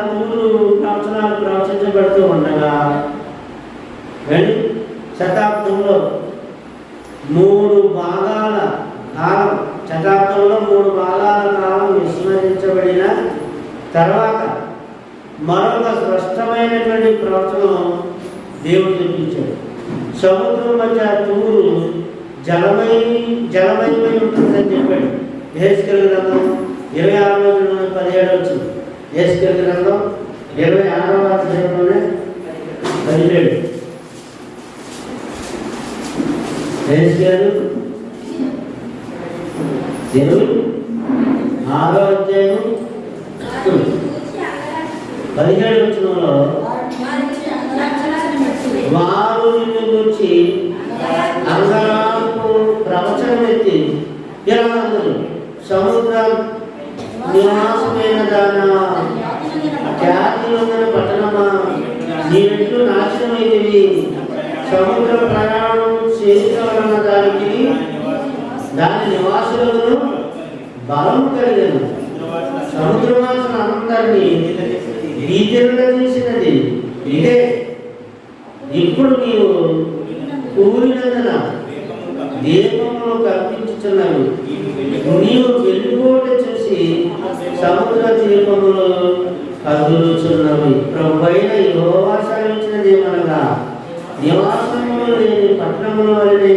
తూరు ప్రవచనాలు ప్రవచించబడుతూ ఉండగా శతాబ్దంలో 3 భాగాల కాలం, శతాబ్దంలో 3 భాగాల కాలం విస్మరించబడిన తర్వాత మరొక స్పష్టమైనటువంటి ప్రవచనం దేవుడు చెప్పించాడు. సముద్రం మధ్య తూరు జలమయమై ఉంటుందని చెప్పాడు. యెహెజ్కేలు గ్రంథం 26:17 వచ్చింది. యెహెజ్కేలు గ్రంథం 26వ అధ్యాయంలోనే 17. యెహెజ్కేలు 26వ అధ్యాయం 17 వచనంలో వారు నిన్ను గురించి అంగరాకు ప్రవచనం ఎత్తి ఇలా అందరూ సముద్రం నివాసమైన దానా, ఖ్యాతిలోని పట్టణమా, నీవెట్లు నాశనమైనవి. సముద్ర ప్రయాణం చేసిన దానికి దాని నివాసులను బలం కలిగిన సముద్రవాసులు అందరినీ భీతిగా చేసినది ఇదే. ఇప్పుడు నీవు కూలినందున దీపంలో కల్పించుచున్నావు. నీవు వెలుగుట చూసి సముద్ర దీపములో కదులుచున్నవి. ప్రభువైన యెహోవా సెలవిచ్చినదేమనగా, నివాసములు లేని పట్టణముల వలె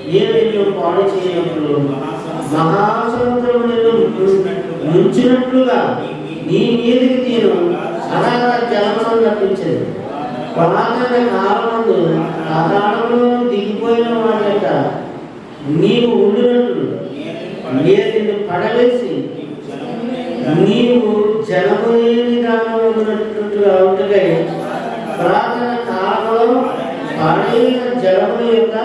నేను నిన్ను పాడు చేయనప్పుడు మహాసముద్రము నిన్ను ముంచినట్లుగా నీ మీదకి నేను అనాథ జలములను రప్పించేది. పురాతన కాలమందు పాతాళంలో దిగిపోయిన వాడి యొక్క నీవు ఉండినట్లు నేను నిన్ను పడవేసి నీవు జలము లేని దానిలో ఉన్నట్టుగా ఉంటకై పురాతన కాలంలో పాడైన జలముల యొక్క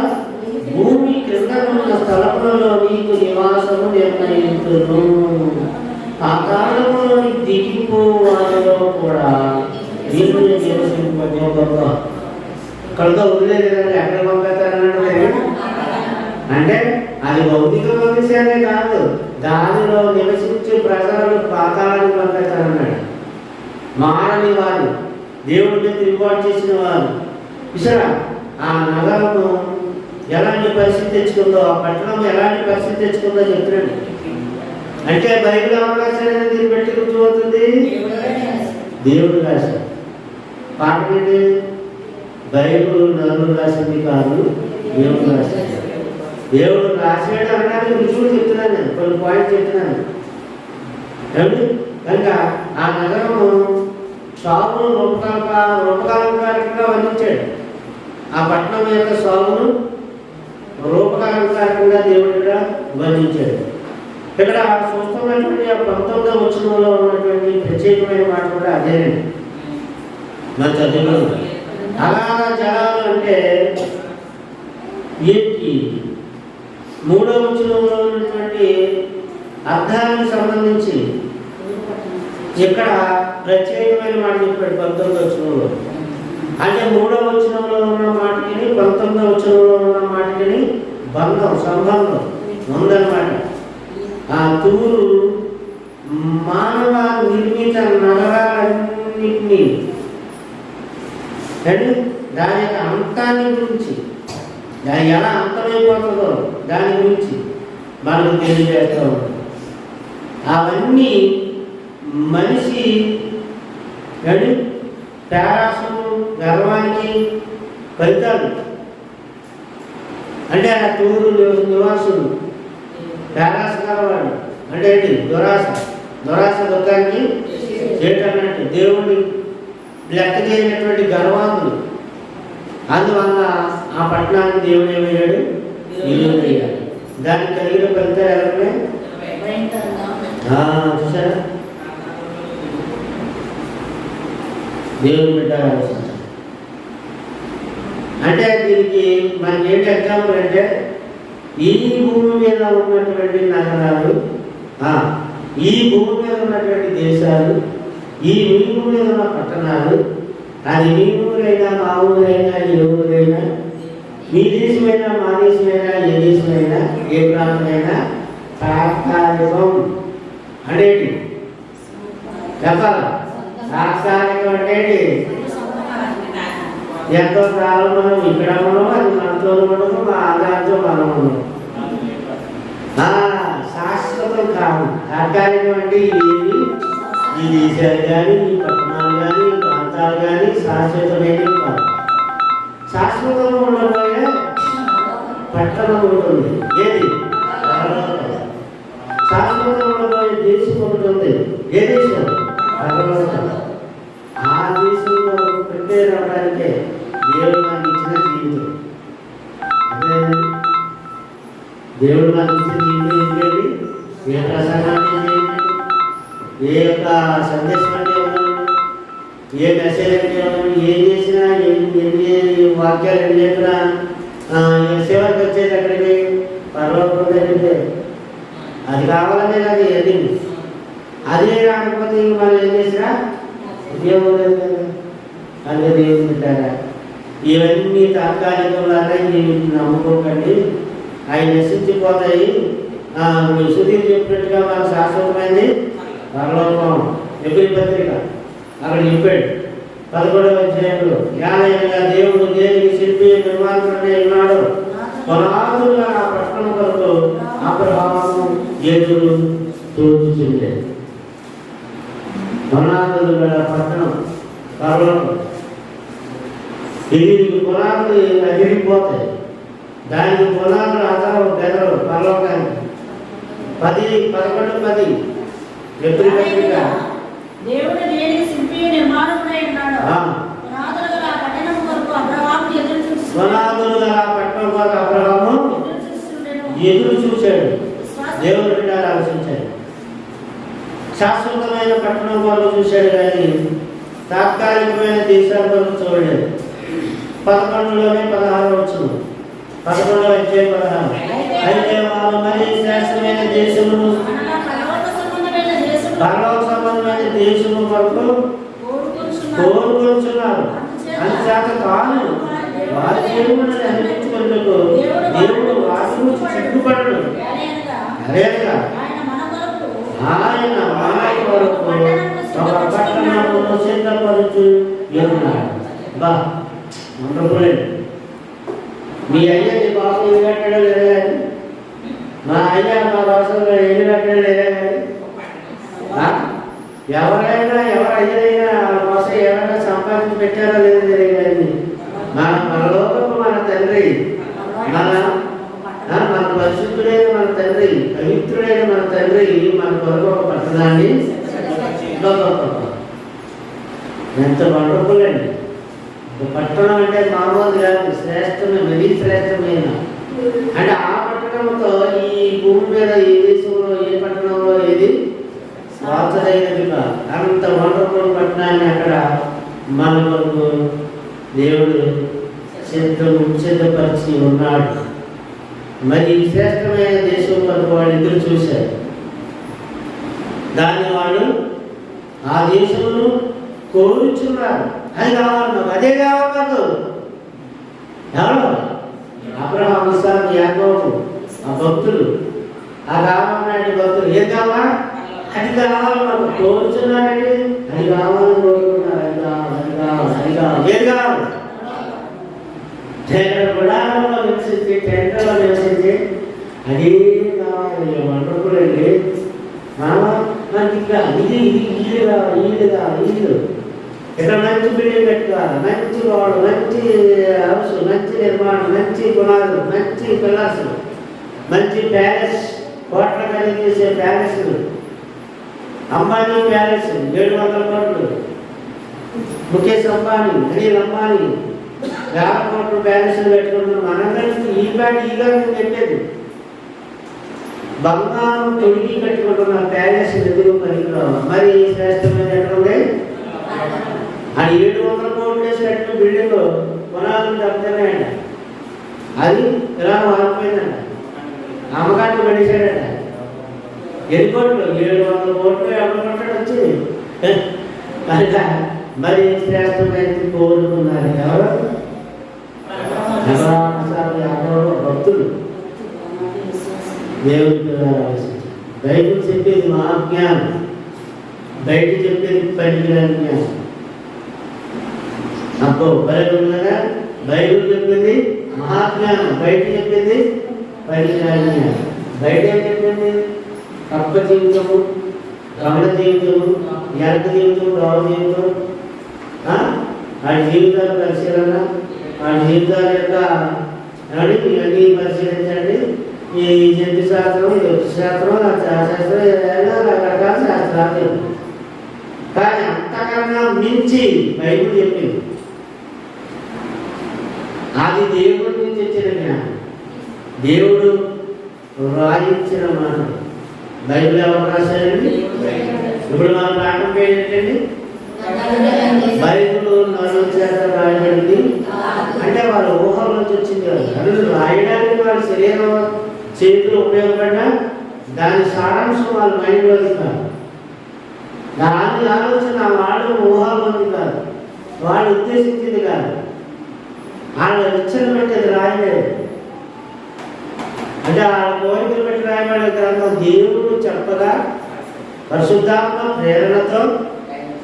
భూమి క్రింద ఉన్న స్థలములలో నీకు నివాసము నిర్ణయించును. ఆ కాలంలోని దిగిపోవాలో కూడా నీకు నివసింపబోగా కళ్ళతో వదిలేదు కదండి. ఎక్కడ పంపేస్తారన్నట్టు అంటే అది భౌతిక విషయాలే కాదు, దానిలో నివసించే ప్రజలను పాతాళానికి పంపేస్తారన్నాడు. మారని వారు, దేవుడికి తిరుగుబాటు చేసిన వారు. ఇసరా ఆ నగరము ఎలాంటి పరిస్థితి తెచ్చుకుందో, ఆ పట్టణం ఎలాంటి పరిస్థితి తెచ్చుకుందో చెప్తున్నాడు. అంటే బైబిల్ అవకాశాన్ని దీన్ని పెట్టి కూర్చోవుతుంది, దేవుడు రాశాడు. పాట ఏంటి? బైబిల్ నలుగురు రాసింది కాదు, దేవుడు రాశాడు. దేవుడు రాసాడు అనడానికి రుజువులు చెప్తున్నాను, నేను కొన్ని పాయింట్స్ చెప్తున్నాను. ఏమిటి కనుక ఆ నగరము సాగును రూపకాలంకారికంగా వర్ణించాడు. ఆ పట్టణం యొక్క సాగును రూపకాలంకారికంగా దేవుడిగా వర్ణించాడు. ఇక్కడ చూస్తున్నటువంటి ఆ 19వ వచనంలో ఉన్నటువంటి ప్రత్యేకమైన మాట కూడా అదేనండి. మన చదువులో అగాధ జలాలు అంటే ఏంటి? 3వ వచనంలో ఉన్నటువంటి అర్థానికి సంబంధించి ఇక్కడ ప్రత్యేకమైన మాట చెప్పాడు 19వ వచనంలో. అంటే 3వ వచనంలో ఉన్న మాటకి 19వ వచనంలో ఉన్న మాటకి సంబంధం ఉందన్నమాట. ఆ తూరు మానవ నిర్మిత నగరాలన్నింటినీ దాని యొక్క అంతాన్ని గురించి, దాని ఎలా అంతమైపోతుందో దాని గురించి మనకు తెలియజేస్తూ ఉంటాం. అవన్నీ మనిషి పేరాసము గర్వానికి ఫలితాలు. అంటే ఆ తూరు నివాసులు పేరాస గలవాడు అంటే ఏంటి? దురాశ. దురాశ దుఃఖానికి చేటన్నట్టు దేవుడిని లెక్క చేయనటువంటి గర్వాదులు. అందువల్ల ఆ పట్టణాన్ని దేవుడు ఏమయ్యాడు? ఇల్లు అయ్యాడు. దానికి కలిగిన ఫలితాలు ఎవరినే చూసారా? దేవుని బిడ్డ ఆలోచించాలి. అంటే దీనికి మనకి ఏంటి ఎగ్జాంపుల్ అంటే ఈ భూమి మీద ఉన్నటువంటి నగరాలు, ఈ భూమి మీద ఉన్నటువంటి దేశాలు, ఈ మీ భూమి మీద ఉన్న పట్టణాలు, అది మీ ఊరైనా మా ఊరైనా ఏ ఊరైనా, మీ దేశమైనా మా దేశమైనా ఏ దేశమైనా ఏ ప్రాంతమైనా తాత్కాలికం అనేది చెప్పాలి. తాత్కాలికం అనేది ఎంతో కాలం మనం ఇక్కడ ఉన్నాం, అది మనతో ఉండదు, మా ఆధారంతో మనం ఉన్నాం. శాశ్వతం కాదు. తాత్కాలికం అంటే ఏమి ఈ దేశాలు కానీ ఈ పట్టణాలు కానీ ఈ ప్రాంతాలు కానీ శాశ్వతమైనవి కాదు. శాశ్వతం ఉండబోయే పట్టణం ఉంటుంది. ఏది? శాశ్వతం ఉండబోయే దేశం ఉంటుంది. ఏ దేశం? ఆ దేశంలో ప్రిపేర్ అవ్వడానికే దేవుడు నాకు ఇచ్చిన జీవితం. అదే దేవుడు నాకు ఇచ్చిన జీవితం ఏంటండి? ఏ ప్రసంగాన్ని చేయండి, ఏ యొక్క సందేశం అంటే ఉన్నాను, ఏ మెసేజ్ అంటే ఉన్నాను, ఏం చేసినా ఎన్ని వాక్యాలు ఎన్ని చెప్పినా సేవకు వచ్చేది అక్కడికి పర్వతం దగ్గరికి అది కావాలనే నాకు ఎదిగింది. అదే రాకపోతే మనం ఏం చేసినా ఉద్యోగం లేదు కదా. అందుకే దేవుడు పెట్టారా ఇవన్నీ తాత్కాలికంలాగా నమ్ముకోకండి, అవి నశించిపోతాయి. సుధీర్ చెప్పినట్టుగా మన శాశ్వతమైంది పరలోకం. ఎబ్రీ పత్రిక అక్కడ చెప్పాడు 11వ అధ్యాయంలో, యాలయంగా దేవుడు దేనికి శిల్పి నిర్మాణుడై ఉన్నాడు, పునాదులుగా ఆ పట్టణం కొరకు అబ్రహాము ఎదురు తోచుచుండే. పునాదులుగా పట్టణం పరలోకం. ఇది పునాదులు అదిరిపోతాయి, దానికి పునాదులు ఆధారం బెదరు పరలోకానికి. 11:10 ఎబ్రీ పత్రిక. దేవుడు దేనికి శిల్పి నిర్మాణుడై ఉన్నాడు, పునాదులుగా ఆ పట్టణం కొరకు అబ్రహాము ఎదురు చూశాడు. దేవుడు బిడ్డలు ఆలోచించాడు. శాశ్వతమైన పట్టణం కొరకు చూశాడు కానీ తాత్కాలికమైన దేశాల కొరకు చూడలేదు. 11లోనే 16 వచ్చింది. 11వ అధ్యాయం 16. అయితే వారు మరి శాశ్వతమైన దేశమును పరలోక సంబంధమైన దేశము కొరకు కోరుకుంటున్నారు. అంతేకాక తాను వారి దేవుడిని అనిపించుకున్నట్టు దేవుడు వారి గురించి సిగ్గుపడడు. అదేగా ఆయన మన కొరకు ఒక పట్టణమును సిద్ధపరచు ఉన్నాడు. బా వండర్ఫుల్. మీ అయ్య నీ బాబు ఇల్లు కట్టడం లేదా కానీ, మా అయ్య మా వాసంలో ఇల్లు కట్టడం లేదా కానీ, ఎవరైనా ఎవరైనా కోసం ఎవరైనా సంపాదించి పెట్టారో లేదో తెలియదు కానీ మన పరలోకపు మన తండ్రి, మన పరిశుద్ధుడైన మన తండ్రి, పవిత్రుడైన మన తండ్రి మన కొరకు ఒక పట్టణాన్ని ఎంత వండర్ఫుల్ అండి. పట్టణం అంటే మామూలు కాదు, శ్రేష్టమైన, మరీ శ్రేష్టమైన. అంటే ఆ పట్టణంతో ఈ భూమి మీద ఏ దేశంలో ఏ పట్టణంలో ఏది స్వార్థమైనది కాదు. అంత వండర్ఫుల్ పట్టణాన్ని అక్కడ మన కొరకు దేవుడు సిద్ధపరిచి ఉన్నాడు. మరి శ్రేష్టమైన దేశం కొరకు వాళ్ళు ఎదురు చూశారు. దాన్ని వాళ్ళు ఆ దేశంలో కోరుచున్నారు. అది కావాలి మాకు, అదే కావాలి మాకు. ఎవరు? అబ్రహాము, ఇస్సాకు, యాకోబు, ఆ భక్తులు, ఆ కావాలన్నాడు భక్తులు. ఏం కావాలా? అది కావాలి మాకు. కోరుచున్నారండి, అది కావాలని కోరుకున్నారు. అది కావాలి, అది కావాలి, అది కావాలి. ఏది కావాలి? గుడారంలో నివసించి, టెంటలో నివసించి అది కావాలి. వండర్ఫుల్ అండి. మనకి ఇంకా ఇది ఇల్లు కావాలి, ఇల్లు కావాలి, ఇల్లు. ఇక్కడ మంచి బిల్డింగ్ పెట్టుకోవాలి, మంచి రోడ్డు, మంచి హౌస్, మంచి నిర్మాణం, మంచి పునాదులు, మంచి పిల్లర్స్, మంచి ప్యాలెస్, కోట్ల కలిగి చేసే ప్యాలెస్లు, అంబానీ ప్యాలెస్ 700 కోట్లు, ముఖేష్ అంబానీ, అనిల్ అంబానీ వేల కోట్లు ప్యాలెస్లు పెట్టుకుంటున్నాం. మనందరికీ ఈ పాటి ఈగా చెప్పేది బంగారం తొడిగి కట్టుకుంటున్న ప్యాలెస్ ఎదురు పనికిరావు. మరి శ్రేష్టమైన ఎక్కడ ఉంది? అది 700 కోట్లు వేసినట్టు బిల్డింగ్ పునాదులు తప్పుతానే అంట. అది ఇలా మారిపోయిందంట. అమ్మకాన్ని పడేసాడట. ఎన్ని కోట్లు? 700 కోట్లు అమ్మకుంటాడు వచ్చింది. కనుక మరి శ్రేష్టమైనది కోరుకున్నారు ఎవరు? భక్తులు. దేవుడికి ఆలోచించారు. బైబిల్ చెప్పేది మహాజ్ఞానం, బయట చెప్పేది పనికిరాని జ్ఞానం. అబ్బో బైబిల్ కదా, బైబిల్ చెప్పింది మహాజ్ఞానం, బయట చెప్పింది పనికిరాని జ్ఞానం. బయట ఏం చెప్పింది? అప్ప జీవితము, రమణ జీవితము, ఎనక జీవితం, రావు జీవితం, ఆ జీవితాల పరిశీలన, ఆ జీవితాల యొక్క అన్ని పరిశీలించండి. ఈ జంతు శాస్త్రం, ఈ వృక్ష శాస్త్రం, శాస్త్రం ఏదైనా రకరకాల శాస్త్రాలు. కానీ అంతకన్నా మించి బైబిల్ చెప్పింది. అది దేవుడి నుంచి వచ్చిన జ్ఞానం, దేవుడు రాయించిన మాట. బైబిల్ ఎవరు రాశారండి? ఇప్పుడు మనం పాఠం ఏంటండి? బైబిల్ నలుగురు చేత రాయబడింది అంటే వాళ్ళ ఊహల నుంచి వచ్చింది కాదు. నలుగురు రాయడానికి వాళ్ళ శరీరం చేతులు ఉపయోగపడినా దాని సారాంశం వాళ్ళ మైండ్లోది కాదు. దాని ఆలోచన వాళ్ళు ఊహలోది కాదు, వాళ్ళు ఉద్దేశించింది కాదు. వాళ్ళ విచ్చలు పెట్టేది రాయలేదు. అంటే వాళ్ళ కోరికలు పెట్టి రాయబడే గ్రంథం దేవుడు చెప్పగా పరిశుద్ధాత్మ ప్రేరణతో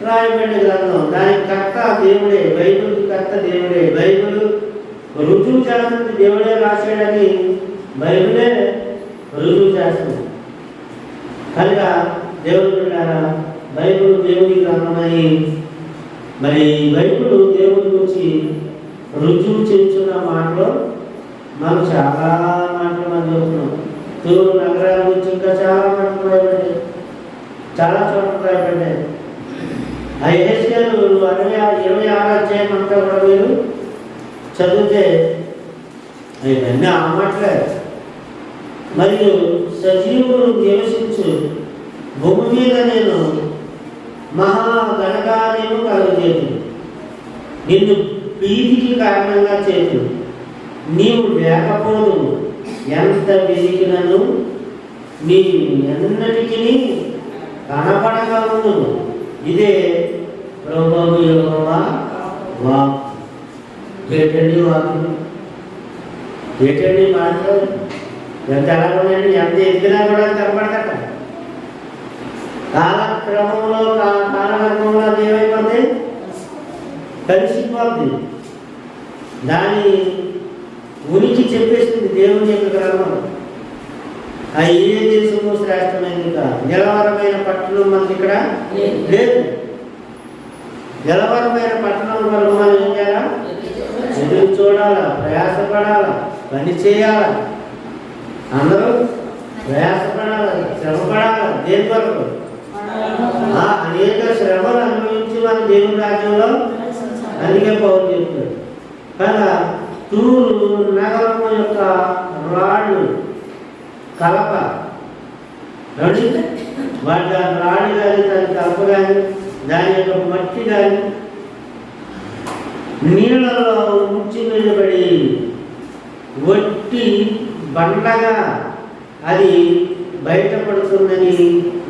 రాయబడిన గ్రంథం. దానికి కర్త దేవుడే, బైబిల్కి కర్త దేవుడే. బైబిల్ రుజువు చేస్తుంది దేవుడే రాశాడని బైబిలే రుజువు చేస్తుంది. కనుక దేవుడు పెట్టారా బైబిల్ దేవుడి గ్రంథమని. మరి బైబిల్ దేవుడి గురించి రుజువు చేస్తున్న మాటలో మనం చాలా మాటలు మనం చెబుతున్నాం. తూరు నగరాల గురించి ఇంకా చాలా మాటలు రాయబడ్డాయి, చాలా చోట్ల రాయబడ్డాయి. ఆ యెహెజ్కేలు 26వ అధ్యాయం అంతా కూడా మీరు చదివితే అవన్నీ ఆ మాటలే. మరియు సజీవులు నివసించు భూమి మీద నేను మహాఘనకార్యము కలుగజేతు, నిన్ను ప్రీతికి కారణంగా చేతు, నీవు లేకపోదు, ఎంత వెతికినను నీ ఎన్నటికీ కనపడగా ఉండు. ఇదే ప్రభువు యెహోవా వాక్కు. ఏంటండి వాక్కు? ఏంటండి మాటలు? ఎంత ఎలా ఉన్నాయండి? ఎంత ఎదిగినా కూడా కనపడతాట. కాలక్రమంలో కాలక్రమంలో అది ఏమైపోతుంది? కలిసిపోద్ది. దాని ఉనికి చెప్పేసింది దేవుని యొక్క గ్రంథం. ఆ ఏ దేశము శ్రేష్టమైనది కాదు. నిలవరమైన పట్టణం మనకి ఇక్కడ లేదు. నిలవరమైన పట్టణం వరకు మనం ఏం చేయాలా? ఎదురు చూడాలా, ప్రయాసపడాలా, పని చేయాలా. అందరూ ప్రయాసపడాలా, శ్రమపడాలా. దేని వరకు? అనేక శ్రమలు అనుభవించి మన దేవుని రాజ్యంలో అందుకే పౌరులు చెప్తారు. కనుక తూరు నగరం యొక్క రాళ్ళు కలప వాటి రాళ్ళు కానీ దాని కలప కానీ దాని యొక్క మట్టి కానీ నీళ్ళలో ముంచి నిలబడి ఒట్టి బండగా అది బయటపడుతుందని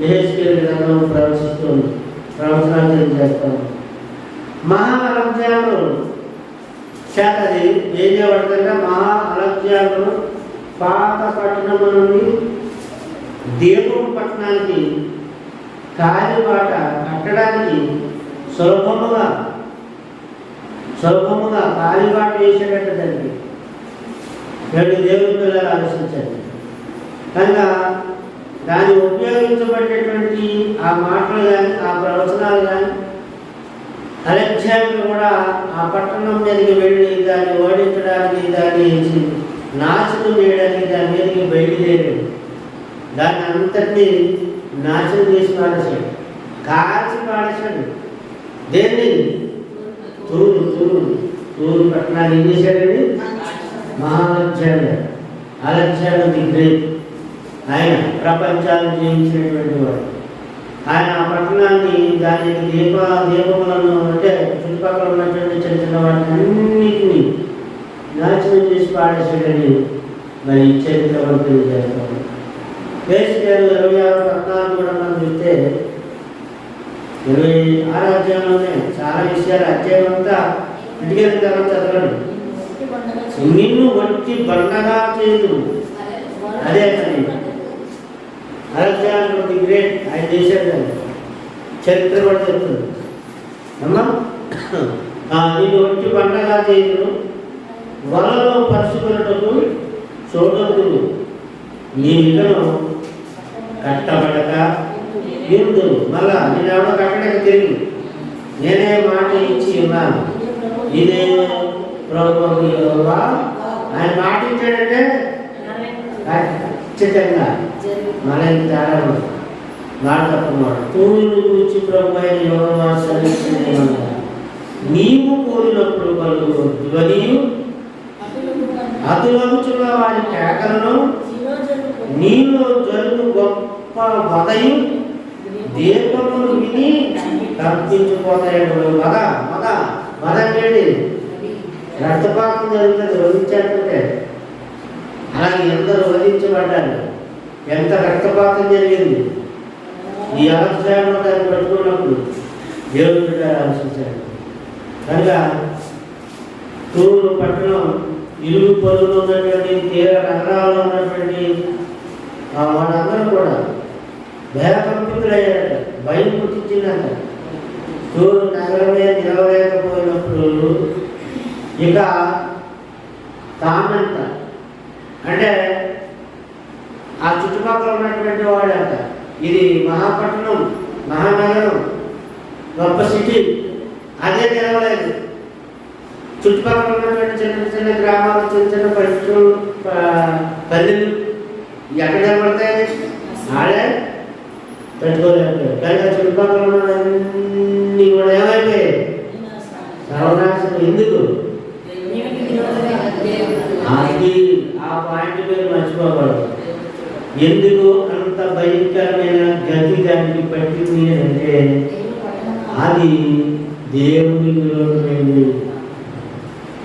యెహెజ్కేలు గ్రంథం ప్రవచిస్తుంది, ప్రవచనాలు చేస్తాను. మహాఅలెగ్జాండరు చేత అది ఏం చేయబడుతుందంటే మహాఅలెగ్జాండరు పాత పట్టణము నుండి దీపం పట్టణానికి కాలిబాట కట్టడానికి సులభముగా కాలిబాట వేసేటట్టు దానికి రెండు దేవుని పిల్లలు ఆలోచించండి. కనుక దాన్ని ఉపయోగించబడేటువంటి ఆ మాటలు కానీ ఆ ప్రవచనాలు కానీ అలెగ్జాండర్ కూడా ఆ పట్టణం మీదకి వెళ్ళి దాన్ని ఓడించడానికి, దాన్ని నాశనం చేయడానికి దాని మీదకి బయలుదేరాడు. దాన్ని అంతటినీ నాశనం చేసి పారేశాడు. కాల్చి పాడేశాడు. దేన్ని? తూరు పట్టణాన్ని ఏం చేశాడండి? Alexander the great. ఆయన ప్రపంచాన్ని జయించినటువంటి వాడు. ఆయన ఆ పట్టణాన్ని దాని దీపములను అంటే చుట్టుపక్కల ఉన్నటువంటి చిన్న చిన్న వాటిని అన్నింటినీ నాశనం చేసి పాడేశాడని మరి చరిత్రవంతులు చేస్తాం. వేసుకేరు 26:14 కూడా మనం చూస్తే 26 అధ్యాయంలోనే చాలా విషయాలు అధ్యాయం అంతా ఇంటికి తర్వాత చదవండి. నిన్ను వట్టి బండగా చేయదు. అదే అని అలెగ్జాండర్ ది గ్రేట్ ఆయన చేశాడు. చరిత్ర కూడా చెప్తుంది అమ్మా. నిన్ను వట్టి బండగా చేయదు, వలలో పరుచుకున్నటకు చూడొద్దు, నీ విధను కట్టబడక ఎందు. మళ్ళా నేను ఎవడో కట్టడానికి తిరిగి నేనే మాట ఇచ్చి ఉన్నాను. ఇదే ప్రభువా ఆయన మాట ఇచ్చాడంటే ఖచ్చితంగా మన తేడా మాట తప్పమాట. తూర్పు గురించి ప్రభు అయిన యోగమా సరిస్తున్నా నీవు కోరినప్పుడు పలుకు ధ్వనియు అతులగుచున్న వారి కేకలను నీలో జరుగు గొప్ప వదయు దీపములు విని తప్పించిపోతాడు. మద ఏంటి? రక్తపాతం జరుగుతుంది వధించాలంటే. అలాగే ఎందరో వధించబడ్డారు, ఎంత రక్తపాతం జరిగింది. ఈ అలెగ్జాండర్ దాన్ని పట్టుకున్నప్పుడు దేవుడు ఆలోచించాడు. కనుక తూరు పట్టణం ఇరుగు పొరుగులో ఉన్నటువంటి తీర నగరాల్లో ఉన్నటువంటి వాళ్ళందరూ కూడా భయకంపితులయ్యారట, భయం పుట్టించిందట. తూరు నగరమే నిలవలేకపోయినప్పుడు ఇక తానంట అంటే ఆ చుట్టుపక్కల ఉన్నటువంటి వాడంట ఇది మహాపట్టణం, మహానగరం, గొప్ప సిటీ, అదే నిలవలేదు. చుట్టుపక్కల ఉన్నటువంటి చిన్న చిన్న గ్రామాలు, చిన్న చిన్న పల్లెటూరు పల్లెలు ఎక్కడ నిలబడతాయి? ఆడే పెట్టుకోలేకపోయారు. కానీ చుట్టుపక్కల ఉన్నవన్నీ కూడా ఏమైపోయాయి? సర్వనాశనం. ఎందుకు? అది ఆ పాయింట్ మీరు మర్చిపోకూడదు. ఎందుకు అంత భయంకరమైన గతి దానికి పట్టింది అంటే అది దేవుని విరోధమైంది.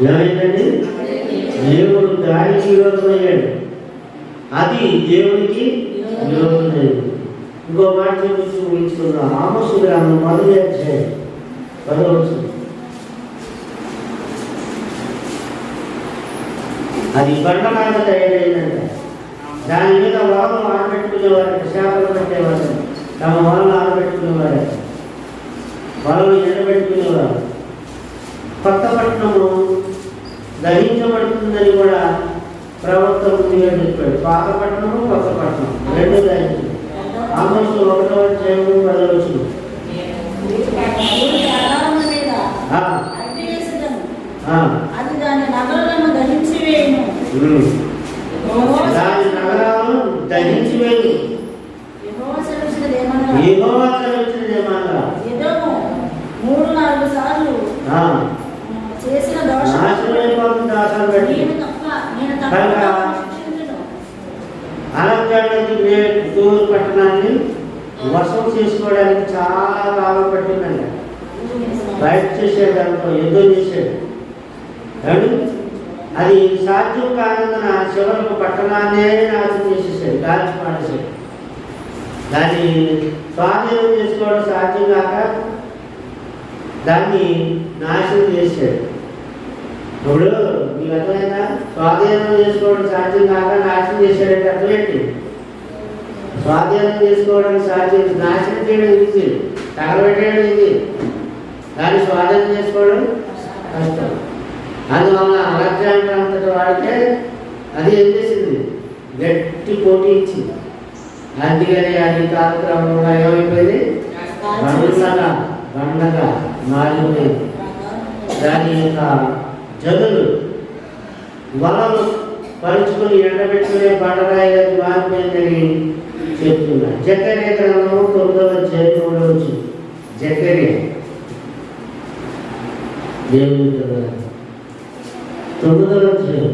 ఏమైందండి? దేవుడు దానికి విరోధమయ్యాడు, అది దేవునికి విరోధమైంది. ఇంకో మాట చూపించి ముగించుకున్నాం. ఆమోసు గ్రంథం 1వ అధ్యాయం 10వ వచనం. అది బండలాగా తయారైందంట. దాని మీద వాళ్ళు ఆడబెట్టుకునేవారంట, చేపలు పట్టేవారు, తమ వాళ్ళు ఆడబెట్టుకునేవారు, వాళ్ళు ఎండబెట్టుకునేవారు. కొత్త పట్టణము దహించబడుతుందని కూడా ప్రవక్త ముందుగా చెప్పాడు. పాత పట్టణము, కొత్త పట్టణం రెండు దహించింది. ఆమోసు 1వ అధ్యాయం 10వ వచనం. అది దాని నగరాలను దహించివేయును. దాని నగరాలను దహించివేయు. యెహోవా సెలవిచ్చినదేమనగా ఎదోము 3-4 సార్లు చేసిన దోషం అలెగ్జాండర్ తూరు పట్టణాన్ని వశం చేసుకోవడానికి చాలా కాలం పట్టిందండి. బయట చేసాడు, దాంట్లో యుద్ధం చేశాడు. అది సాధ్యం కానందున చివరకు పట్టణాన్నే నాశనం చేసేసాడు, కాల్చి పాడేశాడు. దాన్ని స్వాధీనం చేసుకోవడం సాధ్యం కాక దాన్ని నాశనం చేశాడు. ఇప్పుడు మీకు అర్థమైందా? స్వాధీనం చేసుకోవడం సాధ్యం కాక నాశనం చేశాడంటే అర్థం ఏంటి? స్వాధీనం చేసుకోవడానికి సాధ్యం, నాశనం చేయడం ఇది, తగలబెట్టేయడం ఇది, కానీ స్వాధీనం చేసుకోవడం కష్టం. అందువల్ల అలెగ్జాండర్ అంతటి వాడికే అది ఏం చేసింది? గట్టి పోటీ ఇచ్చింది. అందుకని అది కాలక్రమంగా ఏమైపోయింది? బండగా మారిపోయింది. దాని యొక్క జనులు వలలు పరుచుకొని ఎండబెట్టుకునే బండరాయి అది మారిపోయిందని చెప్తున్నారు. జకర్యా గ్రంథము 9వ అధ్యాయం 3వ వచనం. జకరియా దేవుని కదా 9వ అధ్యాయం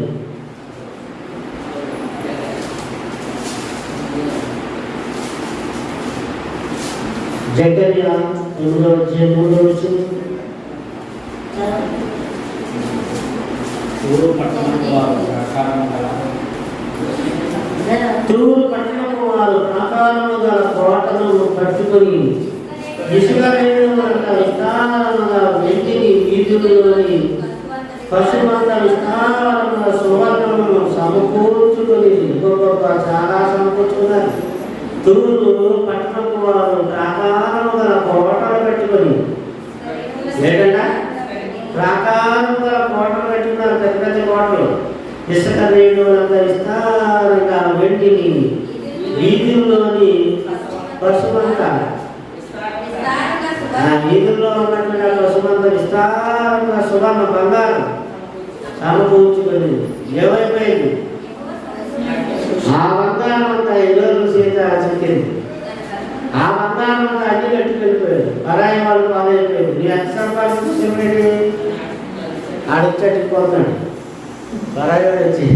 జకరియా 9వ అధ్యాయం 3వ వచనం. తూరు పట్టణపు వారు ప్రాకారము గల కోటను కట్టుకొని విసుగైనటువంటి విస్తారముగా వెండిని వీధులని పశుమంత విస్తారముగా సువర్ణమును సమకూర్చుకొని గొప్ప చాలా సమకూర్చుకున్నారు. తూరు పట్టణపు వారు ప్రాకారము గల కోటలు కట్టుకొని ఏంటంట ప్రాకారము గల కోటలు కట్టుకున్నారు. పెద్ద పెద్ద కోటలు ఇసుక రేణువులంతా విస్తారంగా వెండిని వీధుల్లోని పశుమంత వీధుల్లో ఉన్నటువంటి పశుమంత విస్తారంగా సువర్ణ బంగారం సమకూర్చుకొని ఏమైపోయింది? ఆ బంగారం అంతా ఎదురు సీత చిక్కింది. ఆ బంగారం అంతా అన్ని కట్టుకెళ్ళిపోయాడు. పరాయి వాళ్ళు పాలైపోయింది. నీ ఎంత సంపాదించేది ఆడొచ్చటిపోతాడు. పరాయి వచ్చి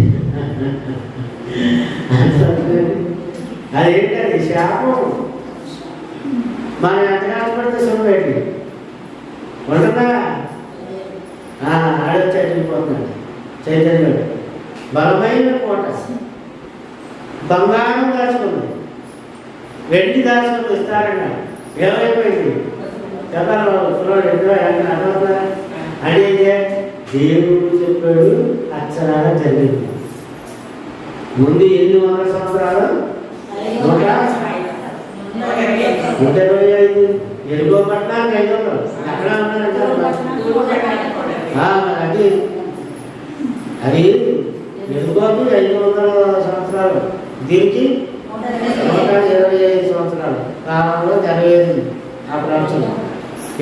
అదేంటది శాపం. మన ఎంత కష్టపడితే సొమ్మెట్టి ఉంటుందా? ఆడొచ్చటిపోతున్నాడు చైతన్యుడు. బలమైన కోట బంగారం దాచుకుంది, వెండి దాచుకుంది ఇస్తారన్న. ఏమైపోయింది? చెప్పాలి అర్థమవుతుందా? అంటే దేవుడు చెప్పాడు, అక్షరాలు జరిగింది. ముందు ఎన్ని వందల సంవత్సరాలు? 125. ఎరుగో పట్టణానికి 500. ఎక్కడ ఉన్నారంటే అది ఎరుగోకి 500 సంవత్సరాలు, దీనికి 125 సంవత్సరాలు కాలంలో జరిగేది ఆ ప్రపంచం.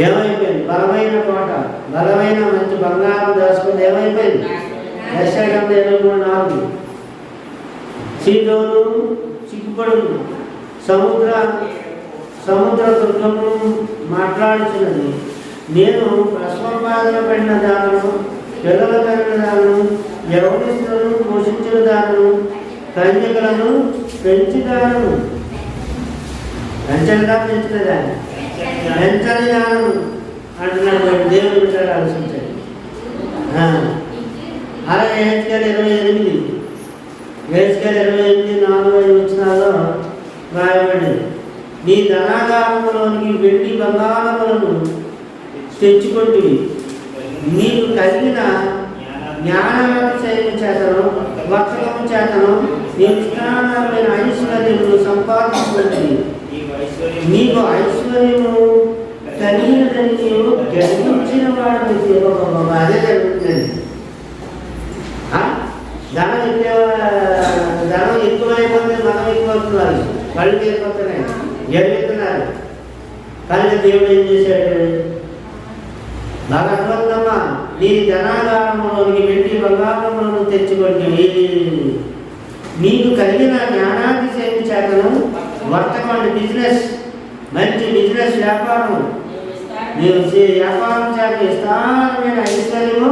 ఏమైపోయింది? బలమైన కోట, బలమైన మంచి బంగారం దాచుకుంది. ఏమైపోయింది? యెషయా 23:4 సీదోను చిక్కుపడును, సముద్ర దుర్గము మాట్లాడుతున్నది. నేను ప్రసవబాధన పడిన దానను, పిల్లల కలిగిన దానను, యవనిస్తులను పోషించిన దానను, కన్యకలను పెంచుదానను. పెంచగా పెంచిన దాన్ని పెంచని దానను అంటున్నాడు దేవుని విషయాలు ఆలోచించాడు. అలాగే హెచ్కేల్ 28 4-5 వచనాల్లో రాయబడింది. నీ ధనాగారములోనికి వెండి బంగారములను తెచ్చుకుంటువి, నీకు కలిగిన జ్ఞానశైలి చేతను వర్తకము చేతను నీ విస్తారమైన ఐశ్వర్యమును సంపాదించుకుంటుంది. నీకు ఐశ్వర్యము కలిగినదని నీవు గర్వించిన వాడు. అదే జరుగుతుందండి. ధనం ఎక్కువైపోతే మనం ఎక్కువవుతున్నారు, కళ్ళు తీరిపోతున్నాయి, జరుగుతున్నారు. కానీ దేవుడు ఏం చేశాడు? బాగా అర్థమవుతుందమ్మా. నీ ధనాగారములోనికి వెండి బంగారములను తెచ్చుకోండి, నీకు కలిగిన జ్ఞానాతిశయం చేతను వర్తకం బిజినెస్, మంచి బిజినెస్ వ్యాపారం, నీవు వ్యాపారం చేత విస్తారమైన ఐశ్వర్యము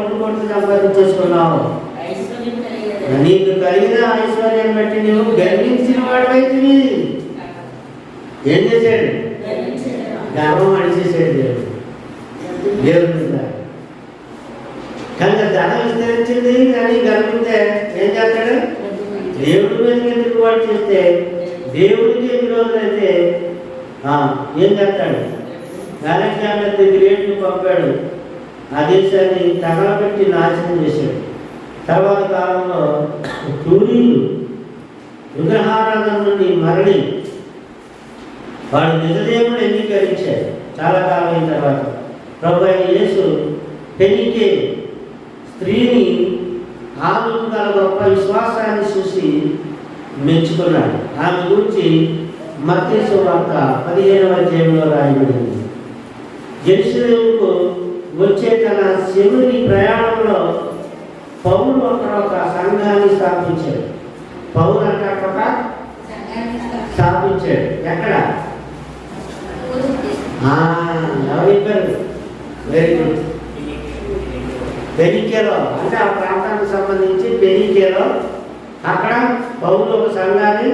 కోట్లు సంపాదించేసుకున్నావు. నీకు కలిగిన ఐశ్వర్యాన్ని బట్టి నువ్వు గర్వించిన వాడివైతే ఏం చేశాడు? గర్వం అడిచేసాడు దేవుడు. దేవుడు కనుక ధనం విస్తరించింది కానీ గర్వింతే ఏం చేస్తాడు? దేవుడి మీద ఎందుకు వాడు చేస్తే దేవుడికి ఎన్ని రోజులైతే ఏం చేస్తాడు? అలెగ్జాండర్ ది గ్రేట్ను పంపాడు, ఆ దేశాన్ని తగలబెట్టి నాశనం చేశాడు. తర్వాత కాలంలో టూరీలు విగ్రహారాధన నుండి మరలి వాడు నిజదేవుడు అంగీకరించాడు. చాలా కాలం అయిన తర్వాత ప్రభు అయిన యేసు పెనికే స్త్రీని ఆమెకు గల గొప్ప విశ్వాసాన్ని చూసి మెచ్చుకున్నాడు. ఆమె గురించి మత్తయి సువార్త 15వ అధ్యాయంలో రాయబడింది. జెరూసలేముకు వచ్చే తన చివరి ప్రయాణంలో పౌలు అక్కడ ఒక సంఘాన్ని స్థాపించాడు. పౌలు అంటే ఒక స్థాపించాడు. ఎక్కడ? ఎవరు చెప్పారు? Very good. పెనికేలో అంటే ఆ ప్రాంతానికి సంబంధించి పెనికేలో అక్కడ పౌలు ఒక సంఘాన్ని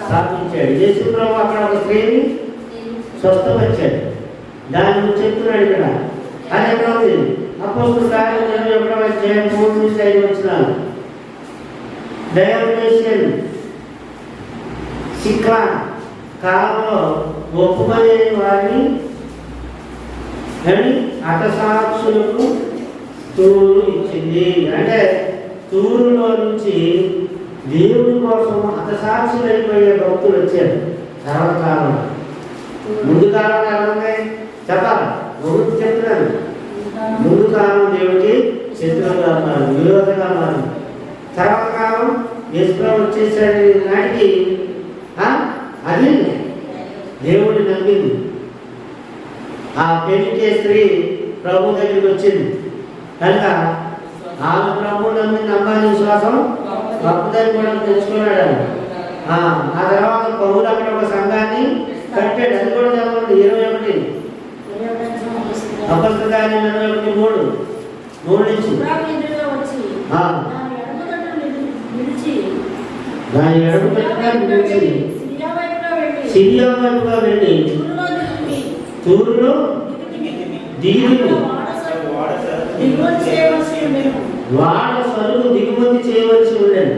స్థాపించాడు. యేసు ప్రభు అక్కడ ఒక స్త్రీని స్వస్థపరిచాడు. దాని గురించి చెప్తున్నాడు ఇక్కడ. అది ఎక్కడ ఉంది? అపోస్తలుల కార్యాలు 21వ అధ్యాయం 3-5 వచనాలు. డయోక్లెటియన్ సిక్లా కాలంలో ఒప్పుకునే వారిని హతసాక్షులకు తూరు ఇచ్చింది. అంటే తూరులో నుంచి దేవుడి కోసం హతసాక్షులైపోయే భక్తులు వచ్చారు సర్వకాలం. ముందు కాలం ఎలా ఉన్నాయి చెప్పాలి? ముందు చెప్తున్నాను. ముందు కాలం దేవుడికి శత్రువుగా మారు, విరోధంగా మారు. తర్వాత కాలం యేసుప్రభు వచ్చేసరి నాటికి అది దేవుడిని నమ్మింది. ఆ పెళ్లికే స్త్రీ ప్రభు దగ్గరికి వచ్చింది కనుక ఆమె ప్రభు నమ్మాలి, విశ్వాసం గొప్పదని కూడా తెలుసుకున్నాడు. ఆ తర్వాత పౌలు అక్కడ ఒక సంఘాన్ని కట్టాడు. అది కూడా చదవండి 21 అపొస్తలుల కార్యాలు 21:3 నుంచి. దాని ఎడమ తట్టుగా నిలిచి సిరియా వైపుగా వెళ్ళి తూరులో దిగులు వాడ సరుకు దిగుమతి చేయవలసి ఉండేది.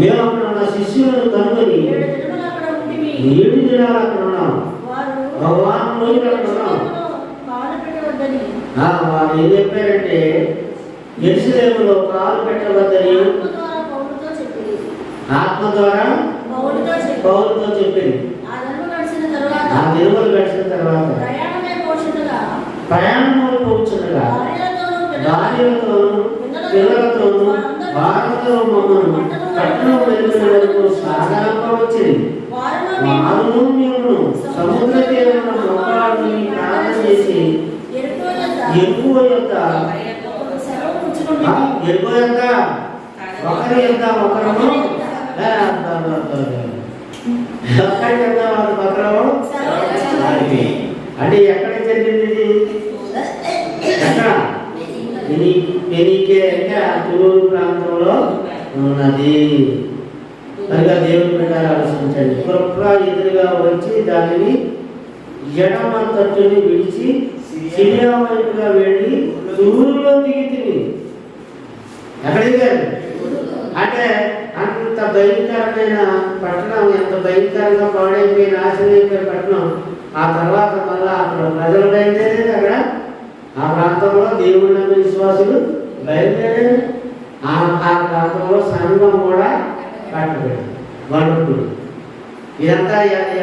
మేము అక్కడ ఉన్న శిష్యులను కనుగొని 7 దినాలు అక్కడ ఉన్నాం. వారం రోజులు అక్కడ ఉన్నాం. వారు ఏం చెప్పారంటే యెరూషలేములో కాలు పెట్టవద్దని ఆత్మ ద్వారా పౌలుతో చెప్పింది. ఆ దినములు గడిచిన తర్వాత ప్రయాణములు కూర్చుండగా భార్యలతోనూ పిల్లలతోనూ వారితో మమ్మల్ని పట్టణం వెళ్ళిన వరకు సాగనంపవచ్చింది. వారును మేము సముద్ర తీరంలో మొక్కలని ప్రార్థన చేసి ఎక్కువ యొక్క ఒకరి యొక్క ఒకరము అంటే ఎక్కడ జరిగింది ఇది? ఎక్కడ? పెనికే అంటే ఆ తూరు ప్రాంతంలో ఉన్నది. కనుక దేవుని బిడ్డలు ఆలోచించండి. కృప ఎదురుగా వచ్చి దానిని ఎడమ తట్టుని విడిచి సిరియా వైపుగా వెళ్ళి తూరులో దిగి ఎక్కడ దిగారు? అంటే అంత భయంకరమైన పట్టణం, ఎంత భయంకరంగా పాడైపోయి నాశనం అయిపోయిన పట్టణం. ఆ తర్వాత మళ్ళా అక్కడ ప్రజలు బయలుదేరేది. అక్కడ ఆ ప్రాంతంలో దేవుడి నమ్మిన విశ్వాసులు బయలుదేరారు. ఆ ప్రాంతంలో సంఘం కూడా కట్టబడింది. వండర్ఫుల్. ఇదంతా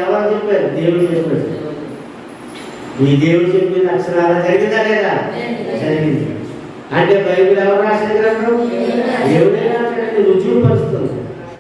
ఎవరు చెప్పారు? దేవుడు చెప్పారు. ఈ దేవుడు చెప్పిన అక్షరాలు జరిగిందా లేదా? జరిగింది. అంటే బైబిల్ ఎవరు రాసిన గ్రంథం? దేవుడే రాసిన రుజువు పరుస్తుంది.